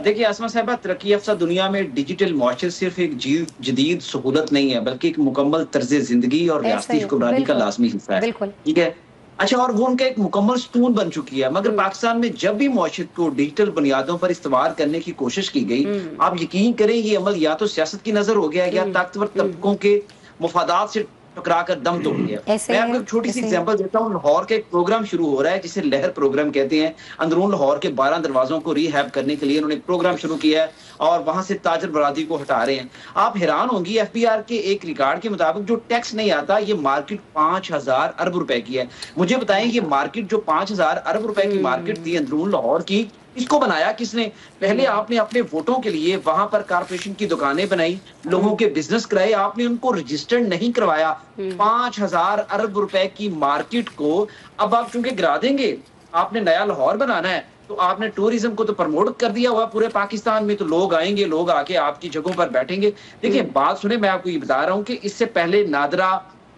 دیکھیے آسما صاحبہ، ترقی یافتہ دنیا میں ڈیجیٹل معاشرت صرف ایک جدید سہولت نہیں ہے بلکہ ایک مکمل طرز زندگی اور ریاستی حکمرانی کا لازمی حصہ ہے، ٹھیک ہے؟ اچھا، اور وہ ان کا ایک مکمل ستون بن چکی ہے، مگر پاکستان میں جب بھی معاشرت کو ڈیجیٹل بنیادوں پر استوار کرنے کی کوشش کی گئی، آپ یقین کریں یہ عمل یا تو سیاست کی نظر ہو گیا یا طاقتور طبقوں کے مفادات سے ٹکرا کر دم توڑ گیا۔ میں آپ کو ایک چھوٹی سی ایگزامپل دیتا ہوں۔ لاہور کے ایک پروگرام شروع ہو رہا ہے جسے لہر پروگرام کہتے ہیں۔ اندرون لاہور کے 12 دروازوں کو ری ہیب کرنے کے لیے انہوں نے ایک پروگرام شروع کیا ہے اور وہاں سے تاجر برادری کو ہٹا رہے ہیں۔ آپ حیران ہوں گی، FBR کے ایک ریکارڈ کے مطابق جو ٹیکس نہیں آتا یہ مارکیٹ 5,000 ارب روپے کی ہے۔ مجھے بتائیں یہ مارکیٹ جو 5,000 ارب روپے کی مارکیٹ تھی اندرون لاہور کی، اس کو بنایا کس نے؟ پہلے آپ نے اپنے ووٹوں کے لیے وہاں پر کارپوریشن کی دکانیں بنائی، لوگوں کے بزنس کرائے، آپ نے ان کو رجسٹرڈ نہیں کروایا۔ 5,000 ارب روپے کی مارکیٹ کو اب آپ چونکہ گرا دیں گے، آپ نے نیا لاہور بنانا ہے تو آپ نے ٹورزم کو تو پروموٹ کر دیا ہوا پورے پاکستان میں، تو لوگ آئیں گے، لوگ آ کے آپ کی جگہوں پر بیٹھیں گے۔ دیکھیں بات سنیں، میں آپ کو یہ بتا رہا ہوں کہ اس سے پہلے نادرا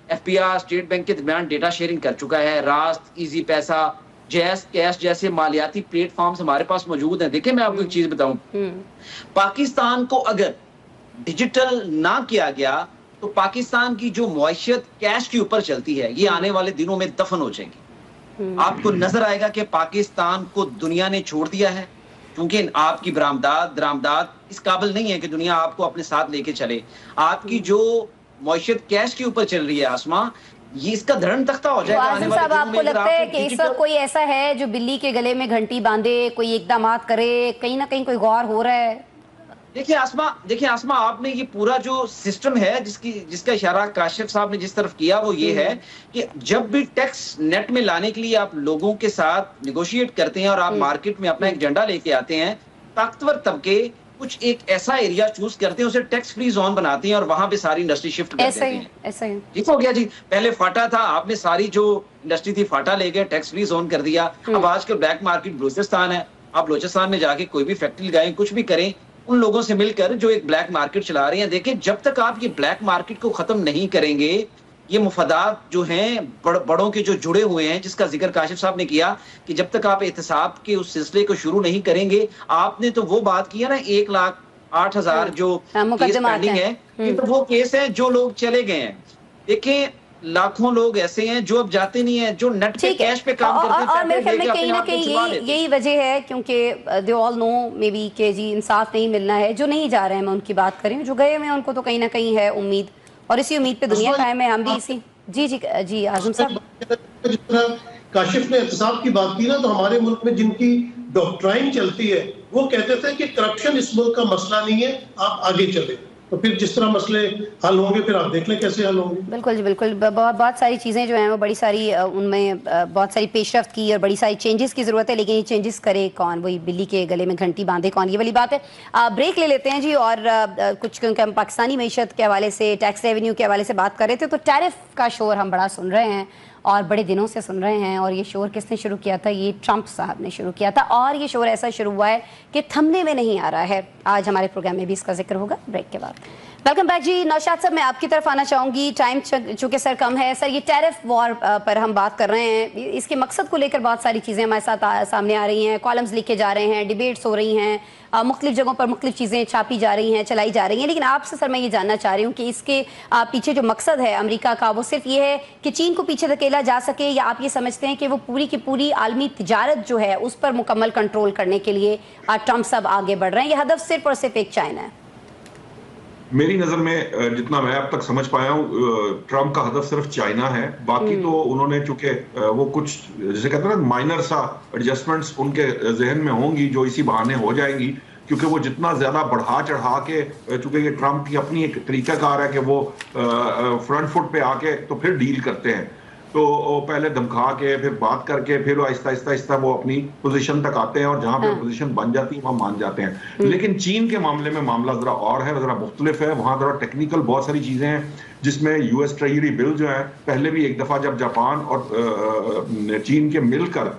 FBR اسٹیٹ بینک کے درمیان ڈیٹا شیئرنگ کر چکا ہے، راست، ایزی پیسہ، جیس کیش جیسے مالیاتی پلیٹ فارمز ہمارے پاس موجود ہیں۔ دیکھیں میں آپ کو ایک چیز بتاؤں، پاکستان کو اگر ڈیجیٹل نہ کیا گیا تو پاکستان کی جو معیشت کیش کے اوپر چلتی ہے یہ آنے والے دنوں میں دفن ہو جائے گی۔ آپ کو نظر آئے گا کہ پاکستان کو دنیا نے چھوڑ دیا ہے، کیونکہ آپ کی درآمدات اس قابل نہیں ہے کہ دنیا آپ کو اپنے ساتھ لے کے چلے۔ آپ کی جو معیشت کیش کے اوپر چل رہی ہے آسما، یہ اس کا دھرن تختہ ہو جائے گا آنے والے دنوں میں۔ آپ کو لگتا ہے کہ اس وقت کوئی ایسا ہے جو بلی کے گلے میں گھنٹی باندھے، کوئی اقدامات کرے، کہیں نہ کہیں کوئی غور ہو رہا ہے؟ دیکھیں آسما، آپ نے یہ پورا جو سسٹم ہے جس کا اشارہ کاشف صاحب نے جس طرف کیا وہ یہ ہے کہ جب بھی ٹیکس نیٹ میں لانے کے لیے آپ لوگوں کے ساتھ نیگوشیٹ کرتے ہیں اور آپ مارکیٹ میں اپنا ایک ایجنڈا لے کے آتے ہیں، طاقتور طبقے کچھ ایک ایسا ایریا چوز کرتے ہیں، اسے ٹیکس فری زون بناتے ہیں اور وہاں پہ ساری انڈسٹری شفٹ کر دیتے ہیں۔ ایسا ہی ٹھیک ہو گیا جی، پہلے فاٹا تھا، آپ نے ساری جو انڈسٹری تھی فاٹا لے گئے، ٹیکس فری زون کر دیا۔ اب آج کل بلیک مارکیٹ بلوچستان ہے، آپ بلوچستان میں جا کے کوئی بھی فیکٹری لگائیں، کچھ بھی کریں، ان لوگوں سے مل کر جو ایک بلیک مارکیٹ چلا رہے ہیں۔ دیکھیں جب تک آپ یہ بلیک مارکیٹ کو ختم نہیں کریں گے، یہ مفادات جو ہیں بڑوں کے جو جڑے ہوئے ہیں، جس کا ذکر کاشف صاحب نے کیا کہ جب تک آپ احتساب کے اس سلسلے کو شروع نہیں کریں گے، آپ نے تو وہ بات کیا نا 1 لاکھ 8,000 जो केस पेंडिंग है, तो वो केस है जो लोग चले गए हैं। देखें लाखों लोग ऐसे हैं जो अब जाते नहीं हैं, जो नेट पे कैश पे काम करते हैं। और मेरे ख्याल में कहीं ना कहीं यही वजह है, क्योंकि they all know may be कि जी इंसाफ नहीं मिलना है। जो नहीं जा रहे हैं, मैं उनकी बात करें, जो गए हुए हैं उनको तो कहीं ना कहीं है उम्मीद, और इसी उम्मीद पे दुनिया कायम है। हम भी इसी जी आजम साहब, जिस तरह काशिफ ने एहतसाब की बात की ना, तो हमारे मुल्क में जिनकी डॉक्ट्राइन चलती है वो कहते थे कि करप्शन इस मुल्क का मसला नहीं है, आप आगे चले। तो फिर जिस तरह मसले हल होंगे फिर आप देख लें कैसे हल होंगे। बिल्कुल जी बिल्कुल। बहुत सारी चीज़ें जो हैं वो बड़ी सारी उनमें बहुत सारी पेशरफ्त की और बड़ी सारी चेंजेस की ज़रूरत है, लेकिन ये चेंजेस करे कौन? वही बिल्ली के गले में घंटी बांधे कौन, ये वाली बात है। ब्रेक ले लेते हैं जी, और कुछ क्योंकि हम पाकिस्तानी मीशत के हवाले से, टैक्स रेवेन्यू के हवाले से बात कर रहे थे, तो टैरिफ का शोर हम बड़ा सुन रहे हैं और बड़े दिनों से सुन रहे हैं। और ये शोर किसने शुरू किया था? ये ट्रंप साहब ने शुरू किया था, और ये शोर ऐसा शुरू हुआ है कि थमने में नहीं आ रहा है। आज हमारे प्रोग्राम में भी इसका जिक्र होगा ब्रेक के बाद। वेलकम बैक जी। नौशाद साहब, मैं आपकी तरफ आना चाहूँगी, टाइम चूँकि सर कम है। सर, ये टैरिफ वॉर पर हम बात कर रहे हैं, इसके मकसद को लेकर बहुत सारी चीज़ें हमारे साथ सामने आ रही हैं, कॉलम्स लिखे जा रहे हैं, डिबेट्स हो रही हैं, मुख्तलिफ जगहों पर मुख्तलिफ चीज़ें छापी जा रही हैं, चलाई जा रही हैं। लेकिन आपसे सर मैं ये जानना चाह रही हूँ कि इसके पीछे जो मकसद है अमेरिका का, वो सिर्फ ये है कि चीन को पीछे धकेला जा सके, या आप ये समझते हैं कि वो पूरी की पूरी आलमी तिजारत जो है उस पर मुकम्मल कंट्रोल करने के लिए ट्रंप साहब आगे बढ़ रहे हैं? ये हदफ सिर्फ और सिर्फ एक चाइना है? मेरी नजर में जितना मैं अब तक समझ पाया हूँ, ट्रंप का हदफ सिर्फ चाइना है। बाकी तो उन्होंने चूंकि वो कुछ जैसे कहते हैं ना माइनर सा एडजस्टमेंट्स उनके जहन में होंगी जो इसी बहाने हो जाएंगी, क्योंकि वो जितना ज्यादा बढ़ा चढ़ा के, चूंकि ये ट्रंप की अपनी एक तरीकाकार है कि वो फ्रंट फुट पे आके तो फिर डील करते हैं, तो पहले धमका के फिर बात करके फिर आहिस्ता आहिस्ता वो अपनी पोजीशन तक आते हैं, और जहां पे पोजीशन बन जाती है वहां मान जाते हैं। लेकिन चीन के मामले में मामला जरा और है, जरा मुख्तलिफ है। वहां जरा टेक्निकल बहुत सारी चीजें हैं, जिसमें यूएस ट्रेजरी बिल जो है, पहले भी एक दफा जब जापान और चीन के मिलकर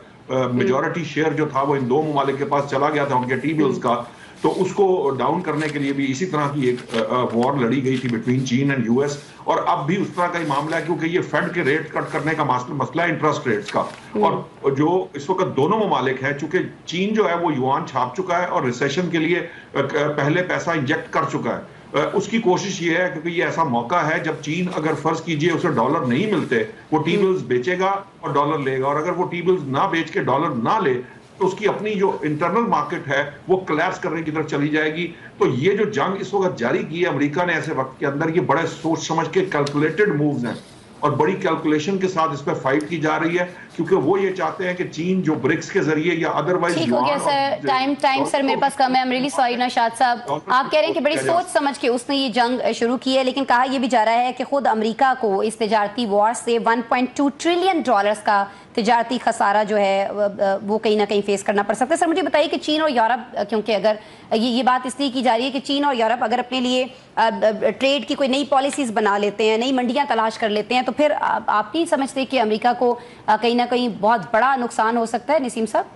मेजॉरिटी शेयर जो था वो इन दो ममालिक के पास चला गया था उनके टी बिल्स का, तो उसको डाउन करने के लिए भी इसी तरह की एक वॉर लड़ी गई थी बिटवीन चीन एंड यूएस। और अब भी उस तरह का ही मामला है, क्योंकि ये फेड के रेट कट करने का मसला है, इंटरेस्ट रेट्स का। और जो इस वक्त दोनों ममालिक हैं, चूंकि चीन जो है वो युआन छाप चुका है और रिसेशन के लिए पहले पैसा इंजेक्ट कर चुका है, उसकी कोशिश ये है, क्योंकि ये ऐसा मौका है जब चीन अगर फर्ज कीजिए उसे डॉलर नहीं मिलते, वो टी बिल्स बेचेगा और डॉलर लेगा, और अगर वो टी बिल्स ना बेच के डॉलर ना ले तो उसकी अपनी जो इंटरनल मार्केट है वो कोलैप्स करने की तरफ चली जाएगी। तो ये जो जंग इस वक्त जारी की है अमेरिका ने ऐसे वक्त के अंदर, ये बड़े सोच समझ के कैलकुलेटेड मूव्स हैं और बड़ी कैलकुलेशन के साथ इस पर फाइट की जा रही है, क्योंकि वो ये चाहते हैं कि चीन जो ब्रिक्स के जरिए या अदरवाइज। ठीक हो गया सर, टाइम सर मेरे पास कम है। I am really sorry Naushad साहब, आप कह रहे हैं कि बड़ी सोच समझ के उसने ये जंग शुरू की है, लेकिन कहा यह भी जा रहा है कि खुद अमेरिका को इस तिजारती वॉर से $1.2 ट्रिलियन का तिजारती खसारा जो है वो कहीं ना कहीं फेस करना पड़ सकता है। सर मुझे बताइए कि चीन और यूरोप, क्योंकि अगर ये बात इसलिए की जा रही है कि चीन और यूरोप अगर अपने लिए ट्रेड की कोई नई पॉलिसीज बना लेते हैं, नई मंडियां तलाश कर लेते हैं, तो फिर आप नहीं समझते कि अमेरिका को कहीं ना कहीं बहुत बड़ा नुकसान हो सकता है? नसीम साहब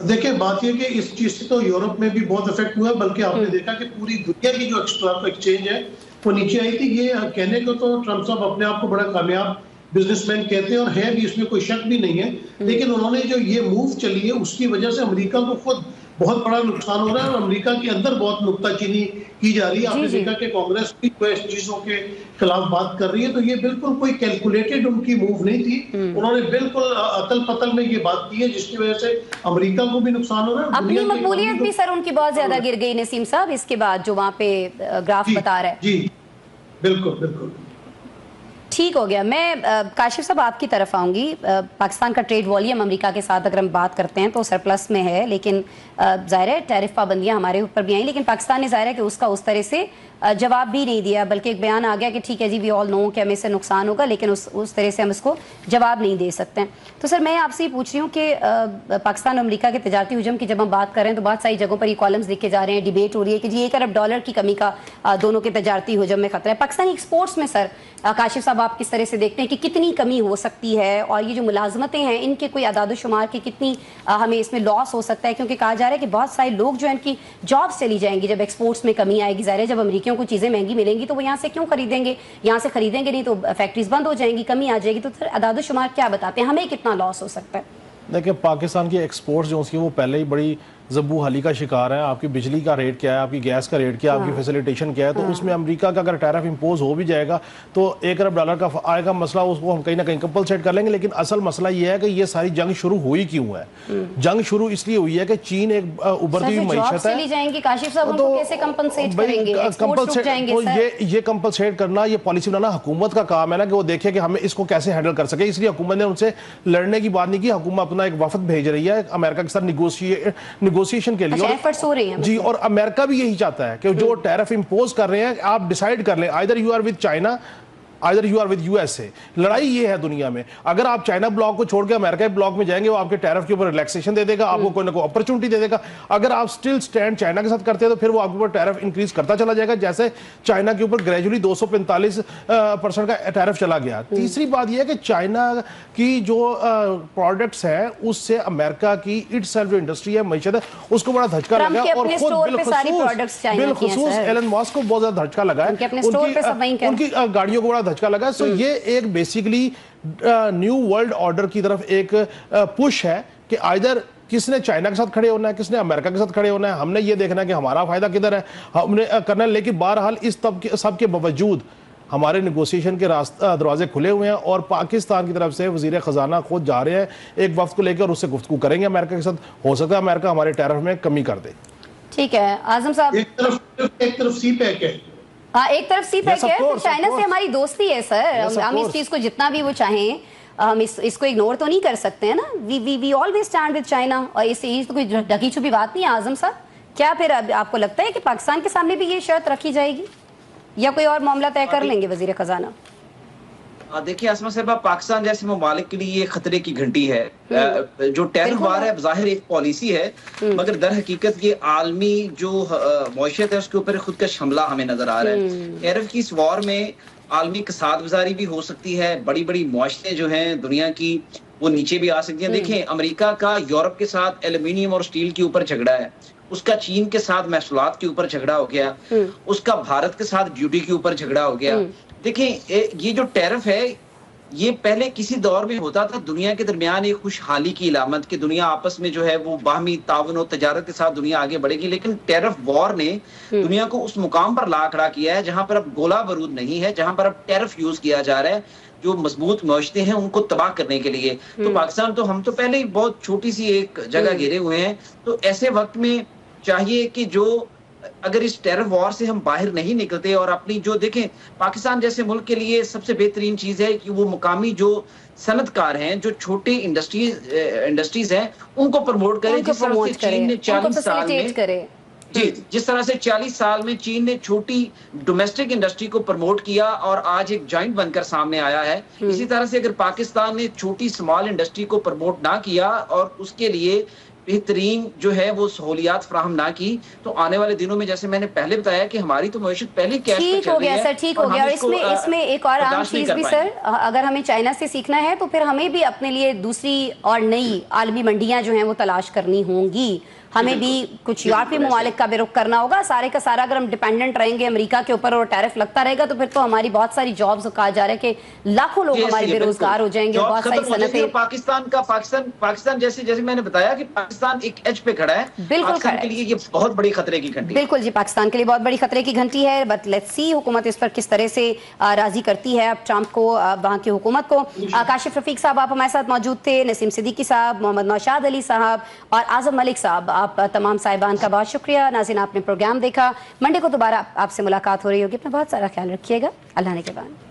देखिए, बात यह कि इस चीज से तो यूरोप में भी बहुत इफेक्ट हुआ, बल्कि आपने देखा कि पूरी दुनिया की जो एक्सचेंज है वो नीचे आई थी। ये कहने को तो ट्रंप साहब अपने आप को बड़ा कामयाब बिजनेसमैन कहते हैं और है भी, इसमें कोई शक भी नहीं है, लेकिन उन्होंने जो ये मूव चली है उसकी वजह से अमेरिका को खुद बहुत बड़ा नुकसान हो रहा है और अमेरिका के अंदर बहुत नुक्ताचीनी की जा रही है। आपने देखा कि कांग्रेस भी इस चीजों के खिलाफ बात कर रही है, तो ये बिल्कुल कोई कैलकुलेटेड उनकी मूव नहीं थी। उन्होंने बिल्कुल अतल पतल में ये बात की है, जिसकी वजह से अमेरिका को भी नुकसान हो रहा है। अपनी मकबूलियत भी सर उनकी बहुत ज्यादा गिर गई नसीम साहब, इसके बाद जो वहाँ पे ग्राफ बता रहा है। जी बिल्कुल बिल्कुल ठीक हो गया। मैं काशिफ साहब आपकी तरफ आऊँगी। पाकिस्तान का ट्रेड वॉल्यूम अमेरिका के साथ अगर हम बात करते हैं तो सरप्लस में है, लेकिन ज़ाहिर है टैरिफ पाबंदियाँ हमारे ऊपर भी आई, लेकिन पाकिस्तान ने ज़ाहिर है कि उसका उस तरह से जवाब भी नहीं दिया, बल्कि एक बयान आ गया कि ठीक है जी वी ऑल नो कि हमें इससे नुकसान होगा, लेकिन उस तरह से हम इसको जवाब नहीं दे सकते हैं। तो सर मैं आपसे ये पूछ रही हूँ कि पाकिस्तान और अमेरिका के तजारती हुजम की जब हम बात कर रहे हैं तो बहुत सारी जगहों पर ये कॉलम्स लिखे जा रहे हैं, डिबेट हो रही है कि जी $1 अरब की कमी का दोनों के तजारती हुजम में खतरा है। पाकिस्तानी एक्सपोर्ट्स में सर काशिफ साहब आप किस तरह से देखते हैं कि कितनी कमी हो सकती है, और ये जो मुलाजमतें हैं इनके कोई अदाद शुमार की कितनी हमें इसमें लॉस हो सकता है? क्योंकि कहा जा रहा है कि बहुत सारे लोग जो है इनकी जॉब्स चली जाएंगी जब एक्सपोर्ट्स में कमी आएगी। ज़ाहिर है जब अमेरिकियों को चीज़ें महंगी मिलेंगी तो वो यहाँ से क्यों खरीदेंगे, यहाँ से खरीदेंगे नहीं तो फैक्ट्रीज बंद हो जाएंगी, कमी आ जाएगी। तो सर अदाद शुमार क्या बताते हैं, हमें कितना लॉस हो सकता है? देखिए पाकिस्तान की एक्सपोर्ट्स जो उसकी वो पहले ही बड़ी ज़ब्बू हाली का शिकार है। आपकी बिजली का रेट क्या है, आपकी गैस का रेट क्या है, आपकी फैसिलिटेशन क्या है। तो उसमें अमेरिका का अगर टैरिफ इम्पोज हो भी जाएगा तो $1 अरब का आएगा मसला, उसको हम कहीं ना कहीं कंपलसेट कर लेंगे। लेकिन असल मसला ये है कि ये सारी जंग शुरू हुई क्यों है। जंग शुरू इसलिए हुई है कि चीन एक उभरती हुई मईशत है। ये कंपलसेट करना, ये पॉलिसी बनाना हुकूमत का काम है ना, कि वो देखे कि हमें इसको कैसे हैंडल कर सके। इसलिए हुकूमत ने उनसे लड़ने की बात नहीं की। हुकूमत अपना एक वफद भेज रही है अमेरिका के साथ नेगोशिएशन के लिए। एफर्ट्स हो रही हैं जी, और अमेरिका भी यही चाहता है कि जो टैरिफ इंपोज कर रहे हैं आप डिसाइड कर लें, either you are with China, either you are with USA. लड़ाई ये है दुनिया में। अगर आप चाइना ब्लॉक को छोड़ के अमेरिका ब्लॉक में जाएंगे, वो आपके टैरिफ के ऊपर रिलैक्सेशन दे देगा, आपको कोई ना कोई अपॉर्चुनिटी दे देगा। अगर आप स्टिल स्टैंड चाइना के साथ करते हैं तो फिर वो आपके ऊपर टैरिफ इंक्रीज करता चला जाएगा, जैसे चाइना के ऊपर ग्रेजुअली 245% का टैरिफ चला गया। तीसरी बात यह है कि चाइना की जो प्रोडक्ट्स हैं उससे अमेरिका की इटसेल्फ जो इंडस्ट्री है, मईशत है, उसको बड़ा धचका लगा। और बिलखुसूस एलन मस्क को बहुत ज्यादा धचका लगा है, उनकी गाड़ियों को बड़ा धचका लगा। सो ये एक बेसिकली न्यू वर्ल्ड ऑर्डर की तरफ एक पुश है कि आइदर किसने चाइना के साथ खड़े होना है, किसने अमेरिका के साथ खड़े होना है। हमने ये देखना है कि हमारा फायदा किधर है, हमने करना है। लेकिन बहरहाल इस सब के बावजूद हमारे नेगोशिएशन के दरवाजे खुले हुए हैं और पाकिस्तान की तरफ से वजीर खजाना खुद जा रहे हैं एक वक्त को लेकर और उससे गुफ्तगू करेंगे अमेरिका के साथ। हो सकता है अमेरिका हमारे टैरिफ में कमी कर दे। ठीक है आजम साहब, एक तरफ सी पैक है, एक तरफ सी पैक है। चाइना से हमारी दोस्ती है सर, हम इस चीज को जितना भी वो चाहें हम इसको इग्नोर तो नहीं कर सकते हैं ना। We always stand with China, और इससे तो कोई ढकी छुपी बात नहीं है। आजम साहब, क्या फिर आपको लगता है कि पाकिस्तान के सामने भी ये शर्त रखी जाएगी या कोई और मामला तय कर लेंगे वजीर खजाना? देखिए आसमा साहब, पाकिस्तान जैसे ममालिक के लिए ये खतरे की घंटी है। जो टैरिफ वार है ज़ाहिर एक पॉलिसी है, मगर दर हकीकत ये आलमी जो मईशत है उसके ऊपर खुद का हमला हमें नजर आ रहा है। टैरिफ की इस वॉर में आलमी कसाद गुजारी भी हो सकती है, बड़ी बड़ी मुआशरें जो हैं दुनिया की वो नीचे भी आ सकती हैं। देखें, अमेरिका का यूरोप के साथ एल्यूमिनियम और स्टील के ऊपर झगड़ा है, उसका चीन के साथ महसूलात के ऊपर झगड़ा हो गया, उसका भारत के साथ ड्यूटी के ऊपर झगड़ा हो गया। देखें, ये जो टैरिफ है ये पहले किसी दौर में होता था दुनिया के दरमियान एक खुशहाली की इलामत कि दुनिया आपस में जो है वो बाहमी ताउन और तजारत के साथ दुनिया आगे बढ़ेगी। लेकिन टैरिफ वॉर ने दुनिया को उस मुकाम पर ला खड़ा किया है जहां पर अब गोला बारूद नहीं है, जहां पर अब टैरिफ यूज किया जा रहा है जो मजबूत मईशतें हैं उनको तबाह करने के लिए। तो पाकिस्तान तो हम तो पहले ही बहुत छोटी सी एक जगह घेरे हुए हैं। तो ऐसे वक्त में चाहिए कि जो अगर इस टैरिफ वॉर से हम बाहर नहीं निकलते और अपनी जो देखें, पाकिस्तान जैसे मुल्क के लिए सबसे बेहतरीन चीज है कि वो मुकामी जो सनतकार हैं, जो छोटे इंडस्ट्रीज हैं, उनको प्रमोट करें। जिस तरह से चीन ने 40 साल में जिस तरह से 40 साल में चीन ने छोटी डोमेस्टिक इंडस्ट्री को प्रमोट किया और आज एक जॉइंट बनकर सामने आया है, इसी तरह से अगर पाकिस्तान ने छोटी स्मॉल इंडस्ट्री को प्रमोट ना किया और उसके लिए बेहतरीन जो है वो सहूलियात फ्राहम ना की, तो आने वाले दिनों में जैसे मैंने पहले बताया कि हमारी तो मईशत पहले कैश पे चल रही है। सर ठीक हो गया। और इसमें एक और आम चीज भी सर, अगर हमें चाइना से सीखना है तो फिर हमें भी अपने लिए दूसरी और नई आलमी मंडियां जो हैं वो तलाश करनी होंगी। हमें भी कुछ यूरोपीय ममालिक का भी रुख करना होगा। सारे का सारा अगर हम डिपेंडेंट रहेंगे अमेरिका के ऊपर और टैरिफ लगता रहेगा तो फिर तो हमारी बहुत सारी जॉब्स, कहा जा रहा है कि लाखों लोग हमारे बेरोजगार हो जाएंगे। बहुत सारी सनतें पाकिस्तान जैसे मैंने बताया कि पाकिस्तान एक एज पे खड़ा है, पाकिस्तान के लिए ये बहुत बड़ी खतरे की घंटी। बिल्कुल जी, पाकिस्तान के लिए बहुत बड़ी खतरे की घंटी है। बट लेट्स सी हुकूमत इस पर किस तरह से राजी करती है अब ट्रंप को, वहाँ की हुकूमत को। काशिफ रफीक साहब आप हमारे साथ मौजूद थे, नसीम सिद्दीकी साहब, मोहम्मद नौशाद अली साहब और आजम मलिक साहब, आप तमाम साहिबान का बहुत शुक्रिया। नाज़रीन, आपने प्रोग्राम देखा। मंडे को दोबारा आपसे मुलाकात हो रही होगी। अपना बहुत सारा ख्याल रखिएगा। अल्लाह ने के बाद।